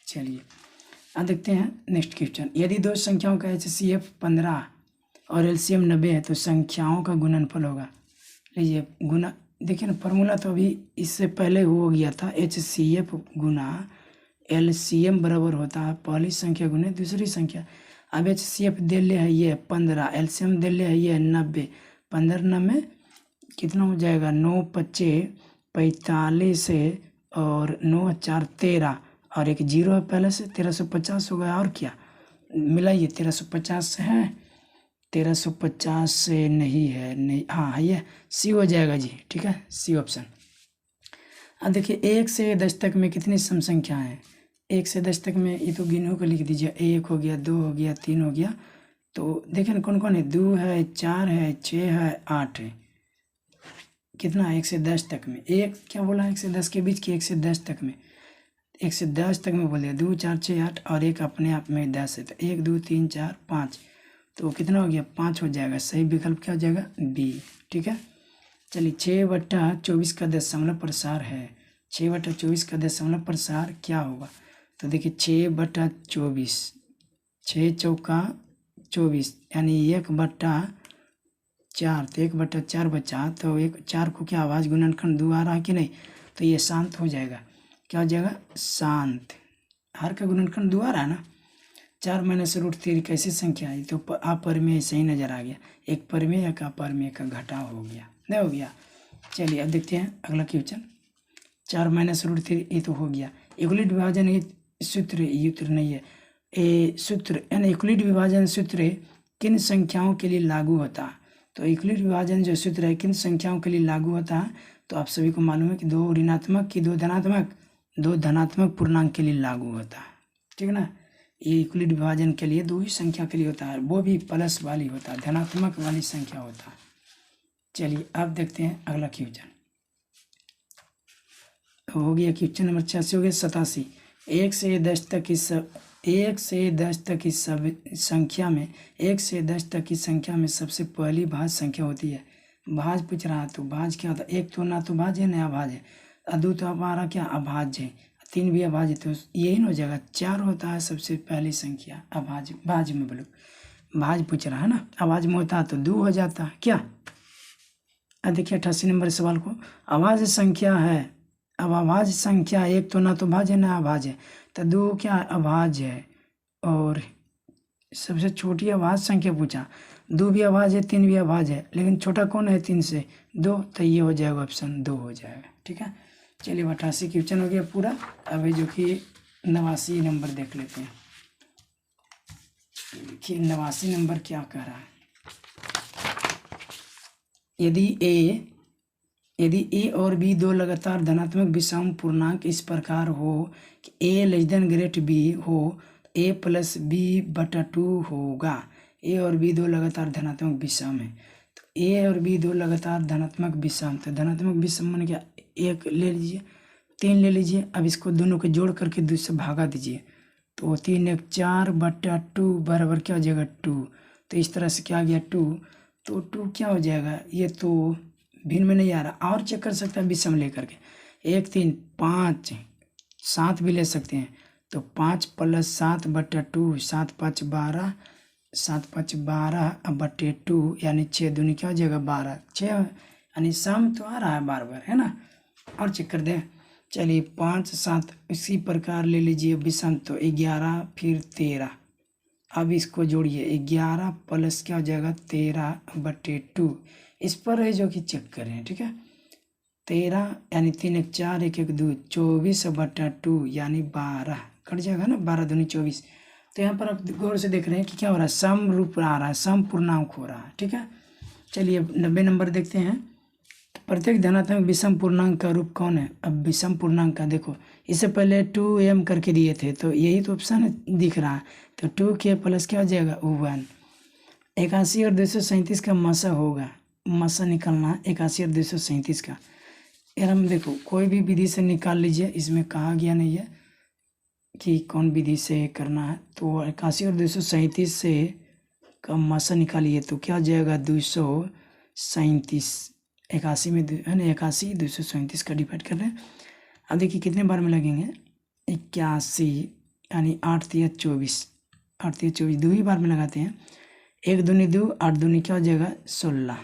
चलिए अब देखते हैं नेक्स्ट क्वेश्चन। यदि दो संख्याओं का HCF 15 और LCM 90 है तो संख्याओं का गुणनफल होगा। लीजिए देखिए ना, फार्मूला तो अभी इससे पहले हो गया था, HCF गुना LCM बराबर होता है पहली संख्या गुने दूसरी संख्या। अब HCF दे ले है ये 15, LCM दे ले है ये 90, 15 में कितना हो जाएगा, 9 पच्चे 45 है और 9 4 13 और एक जीरो है पहले से, 1350 हो गया। और क्या मिलाइए, 1350 से है, 1350 से नहीं है, नहीं, हाँ है ये, सी हो जाएगा जी, ठीक है, सी ऑप्शन। अब देखिए 1 से 10 तक में कितनी सम संख्या हैं, 1 से 10 तक में ये तो गिनो को लिख दीजिए, 1 हो गया, 2 हो गया, 3 हो गया। तो देखिए ना कौन कौन है, 2 है, 4 है, 6 है, 8 है। कितना है 1 से 10 तक में, एक क्या बोला 1 से 10 के बीच की, 1 से 10 तक में, 1 से 10 तक में बोल दिया, 2 4 6 8 और एक अपने आप में 10 है, तो 1 2 3 4 5, तो कितना हो गया, 5 हो जाएगा। सही विकल्प क्या हो जाएगा, बी, ठीक है। चलिए 6/24 का दशमलव प्रसार है, 6/24 का दशमलव प्रसार क्या होगा, तो देखिए 6/24, 6 चौका 24 यानी 1/4, तो 1/4 बचा, तो 4 को क्या आवाज़ गुणनखंड 2 आ रहा है कि नहीं, तो ये शांत हो जाएगा, क्या हो जाएगा, शांत। हर का गुणनखंड 2 आ रहा है ना। 4 - √3 कैसी संख्या है, तो अपरिमेय सही नज़र आ गया, एक परिमेय एक अपरिमेय का घटाव हो गया, नहीं हो गया। चलिए अब देखते हैं अगला क्वेश्चन। 4 - √3 ये तो हो गया। यूक्लिड विभाजन ये सूत्र नहीं है, ये सूत्र यानी यूक्लिड विभाजन सूत्र किन संख्याओं के लिए लागू होता है, तो यूक्लिड विभाजन जो सूत्र है किन संख्याओं के लिए लागू होता है, तो आप सभी को मालूम है कि 2 ऋणात्मक की 2 धनात्मक, 2 धनात्मक पूर्णांक के लिए लागू होता है, ठीक है ना। ये यूक्लिड विभाजन के लिए 2 ही संख्या के लिए होता है, वो भी प्लस वाली होता है, धनात्मक वाली संख्या होता है। चलिए अब देखते हैं अगला क्वेश्चन। हो गया क्वेश्चन नंबर 86, हो गया 87। 1 से 10 तक की संख्या में 1 से 10 तक की संख्या में सबसे पहली भाज्य संख्या होती है। भाज्य पूछ रहा है, तो भाज्य क्या होता है, एक तो ना तो भाज्य है ना अभाज्य है, दो तो हमारा क्या अभाज्य है, 3 भी अभाज्य, तो यही ना हो जाएगा, 4 होता है सबसे पहली संख्या अभाज्य, भाज्य में बोलो, भाज्य पूछ रहा है ना, अभाज्य में होता है तो 2 हो जाता है क्या। अब देखिए 88 नंबर सवाल को, अभाज्य संख्या है, अब अभाज्य संख्या एक तो ना तो भाज्य ना अभाज्य, तो 2 क्या अभाज्य है, और सबसे छोटी अभाज्य संख्या पूछा, 2 भी अभाज्य है, 3 भी अभाज्य है, लेकिन छोटा कौन है 3 से, 2, तो ये हो जाएगा ऑप्शन 2 हो जाएगा, ठीक है। चलिए 88 क्वेश्चन हो गया पूरा। अभी जो कि 89 नंबर देख लेते हैं कि 89 नंबर क्या कह रहा है। यदि ए और बी 2 लगातार धनात्मक विषम पूर्णांक इस प्रकार हो कि a <> b हो, a + b/2 होगा। a और b 2 लगातार धनात्मक विषम है, तो a और b 2 लगातार धनात्मक विषम, तो धनात्मक विषम मान क्या, 1 ले लीजिए, 3 ले लीजिए, अब इसको दोनों को जोड़ करके 2 से भागा दीजिए, तो 3 1 4/2 बराबर क्या हो जाएगा 2, तो इस तरह से क्या आ गया 2, तो 2 क्या हो जाएगा, ये तो भिन्न में नहीं आ रहा, और चेक कर सकते हैं विषम लेकर के, 1 3 5 7 भी ले सकते हैं, तो 5 + 7/2, 7 5 12, 7 5 12/2 यानी 6 दूनी क्या हो जाएगा 12, 6 यानी सम तो आ रहा है बार बार, है ना, और चेक कर दें। चलिए 5 7 इसी प्रकार ले लीजिए विषम, तो 11 फिर 13, अब इसको जोड़िए, 11 + क्या हो जाएगा 13/2, इस पर है जो कि चेक करें, ठीक है। 13 यानी 3 1 4 1 1 2, 24/2 यानी 12 कट जाएगा ना, 12 दूनी 24। तो यहाँ पर आप गौर से देख रहे हैं कि क्या हो रहा है, सम रूप आ रहा है, सम पूर्णांक हो रहा है, ठीक है। चलिए 90 नंबर देखते हैं। प्रत्येक धनात्मक विषम पूर्णांक का रूप कौन है, अब विषम पूर्णांक का देखो, इससे पहले 2m करके दिए थे, तो यही तो ऑप्शन दिख रहा है, तो 2k + क्या हो जाएगा 1। 81 और 237 का मसा होगा, मसा निकालना 81 और 237 का, यार हम देखो कोई भी विधि से निकाल लीजिए, इसमें कहा गया नहीं है कि कौन विधि से करना है, तो 81 और 237 से का मसा निकालिए, तो क्या हो जाएगा 237, 81 में है ना, 81 237 का डिवाइड कर रहे हैं। अब देखिए कितने बार में लगेंगे, 81 यानी 8 3 24, 8 3 24 2 ही बार में लगाते हैं, 1 दूनी 2, 8 दूनी क्या हो जाएगा 16,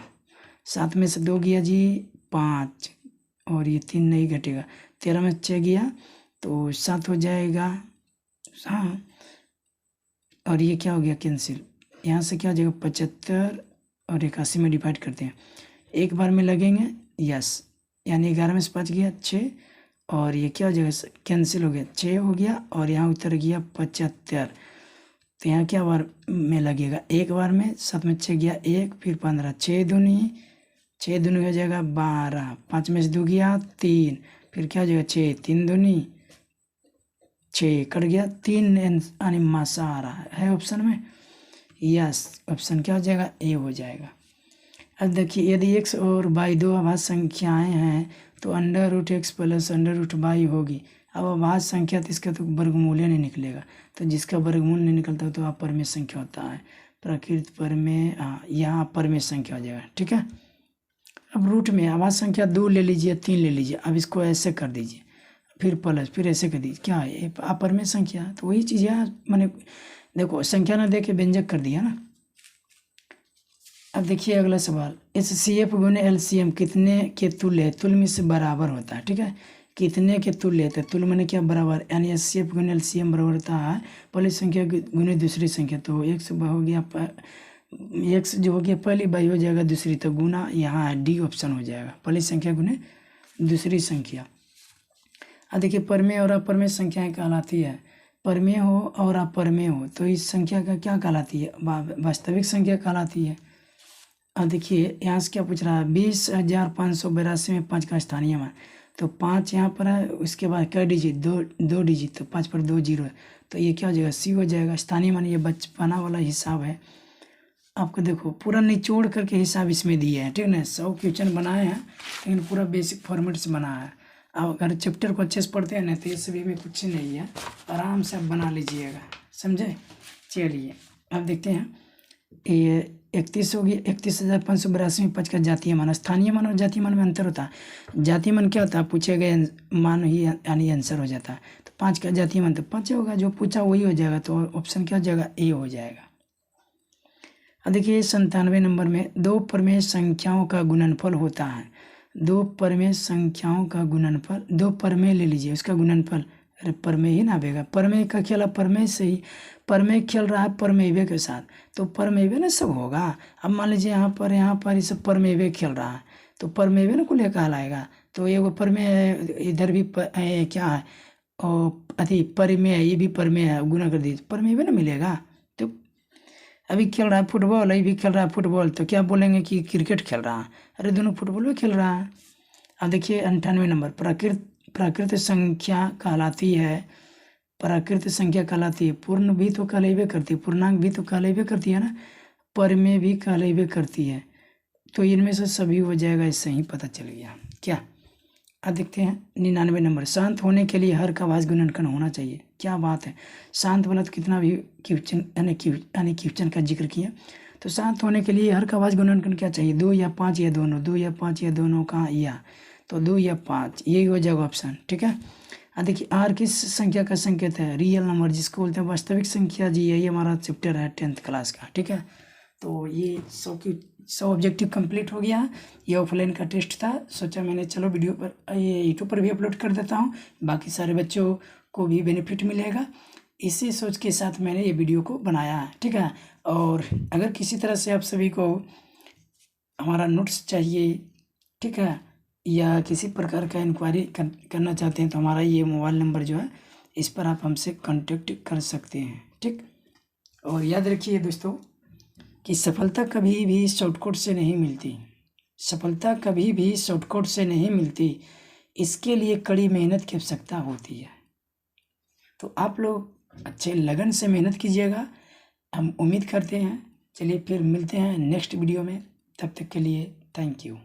7 में से 2 गया जी 5 और ये 3 नहीं घटेगा, 13 में 6 गया तो 7 हो जाएगा। हाँ, और ये क्या हो गया कैंसिल, यहाँ से क्या हो जाएगा 75 और 81 में डिवाइड करते हैं, एक बार में लगेंगे यस, यानी 11 में से 5 गया 6 और ये क्या हो जाएगा कैंसिल हो गया, 6 हो गया और यहाँ उतर गया 75। तो यहाँ क्या बार में लगेगा, एक बार में, 7 में 6 गया 1, फिर 15, 6 दूनी हो जाएगा 12, 5 में से 2 गया 3, फिर क्या हो जाएगा 6, 3 दूनी 6 कट गया 3 यानी मासा आ रहा है ऑप्शन में, यस ऑप्शन क्या हो जाएगा ए हो जाएगा। अब देखिए यदि x और y दो अभाज्य संख्याएं हैं तो √x प्लस √y होगी। अब अभाज्य संख्या तो इसका तो वर्गमूल नहीं निकलेगा, तो जिसका वर्गमूल नहीं निकलता तो अपरमेय संख्या होता है, प्रकृत परमेय, यहाँ अपरमेय संख्या हो जाएगा। ठीक है, अब रूट में अभाज्य संख्या 2 ले लीजिए 3 ले लीजिए, अब इसको ऐसे कर दीजिए, फिर प्लस, फिर ऐसे कर दीजिए, क्या है अपरमेय संख्या, तो वही चीज़ है। मैंने देखो संख्या ना दे के व्यंजक कर दिया ना। अब देखिए अगला सवाल, HCF गुने LCM कितने के तुल्य है, तुल्य में से बराबर होता है। ठीक है, कितने के तुल्य है, तुल्य मैंने क्या बराबर, यानी HCF गुने LCM बराबर होता है पहली संख्या गुने दूसरी संख्या, तो x हो गया x जो हो गया पहली, y हो जाएगा दूसरी, तो गुना यहाँ डी ऑप्शन हो जाएगा, पहली संख्या गुने दूसरी संख्या। अब देखिए परमेय और अपरमेय संख्याएँ कहलाती है, परमेय हो और अपरमेय हो तो इस संख्या का क्या कहलाती है, वास्तविक संख्या कहलाती है। अब देखिए यहाँ से क्या पूछ रहा है, 20,582 में 5 का स्थानीय मान, तो 5 यहाँ पर है, उसके बाद क्या डिजिट, दो डिजिट, तो 5 पर 2 जीरो है, तो ये क्या हो जाएगा सी हो जाएगा स्थानीय मान। ये बचपना वाला हिसाब है, आपको देखो पूरा निचोड़ करके हिसाब इसमें दिए हैं। ठीक है ना, 100 क्वेश्चन बनाए हैं लेकिन पूरा बेसिक फॉर्मेट से बनाया है। अब अगर चैप्टर को अच्छे से पढ़ते हैं ना तो ये सभी में कुछ नहीं है, आराम से आप बना लीजिएगा, समझे। चलिए अब देखते हैं, ये 31 होगी, 31,582 में 5 का जातीय मान। स्थानीय मान और जातीय मान में अंतर होता है, जातीय मान क्या होता है, पूछे गए मान ही यानी आंसर हो जाता है, तो 5 का जातीय मान तो 5 होगा, जो पूछा वही हो जाएगा, तो ऑप्शन क्या हो जाएगा ए हो जाएगा। अब देखिए 97 नंबर में, दो परमेय संख्याओं का गुणनफल होता है, दो परमेय संख्याओं का गुणनफल, दो परमेय ले लीजिए उसका गुणनफल, अरे परमेय ही ना आएगा, परमेय का खेला परमेय से ही, परमेय खेल रहा है परमेय के साथ, तो परमेय ना सब होगा। अब मान लीजिए यहाँ पर ये सब परमेय खेल रहा है, तो परमेय ना कुल कहलाएगा, तो ये परमेय इधर भी क्या है और अति परमेय, ये भी परमेय है, गुना कर दीजिए परमेय ना मिलेगा। तो अभी खेल रहा है फुटबॉल, अभी भी खेल रहा है फुटबॉल, तो क्या बोलेंगे कि क्रिकेट खेल रहा है, अरे दोनों फुटबॉल भी खेल रहा है। अब देखिए 98 नंबर, प्राकृत संख्या कहलाती है, प्राकृत संख्या कहलाती है, पूर्ण भी तो कहलावे करती है, पूर्णांक भी तो कहलावे करती है ना, परमेय भी कहलावे करती है, तो इनमें से सभी हो जाएगा, इससे ही पता चल गया क्या। अब देखते हैं 99 नंबर, शांत होने के लिए हर का अभाज्य गुणनखंड होना चाहिए। क्या बात है, शांत वाला तो कितना भी क्वेश्चन यानी क्वेश्चन का जिक्र किया, तो शांत होने के लिए हर का अभाज्य गुणनखंड क्या चाहिए, 2 या 5 या दोनों, 2 या 5 या दोनों का, या तो 2 या 5, यही हो जाएगा ऑप्शन। ठीक है, अब देखिए आर किस संख्या का संकेत है, रियल नंबर जिसको बोलते हैं वास्तविक संख्या जी, यही हमारा चैप्टर है 10th क्लास का। ठीक है, तो ये 100 ऑब्जेक्टिव कंप्लीट हो गया। ये ऑफलाइन का टेस्ट था, सोचा मैंने चलो वीडियो पर ये यूट्यूब पर भी अपलोड कर देता हूँ, बाकी सारे बच्चों को भी बेनिफिट मिलेगा, इसी सोच के साथ मैंने ये वीडियो को बनाया है। ठीक है, और अगर किसी तरह से आप सभी को हमारा नोट्स चाहिए, ठीक है, या किसी प्रकार का इंक्वायरी करना चाहते हैं तो हमारा ये मोबाइल नंबर जो है इस पर आप हमसे कांटेक्ट कर सकते हैं। ठीक, और याद रखिए दोस्तों कि सफलता कभी भी शॉर्टकट से नहीं मिलती, सफलता कभी भी शॉर्टकट से नहीं मिलती, इसके लिए कड़ी मेहनत की आवश्यकता होती है। तो आप लोग अच्छे लगन से मेहनत कीजिएगा, हम उम्मीद करते हैं। चलिए फिर मिलते हैं नेक्स्ट वीडियो में, तब तक के लिए थैंक यू।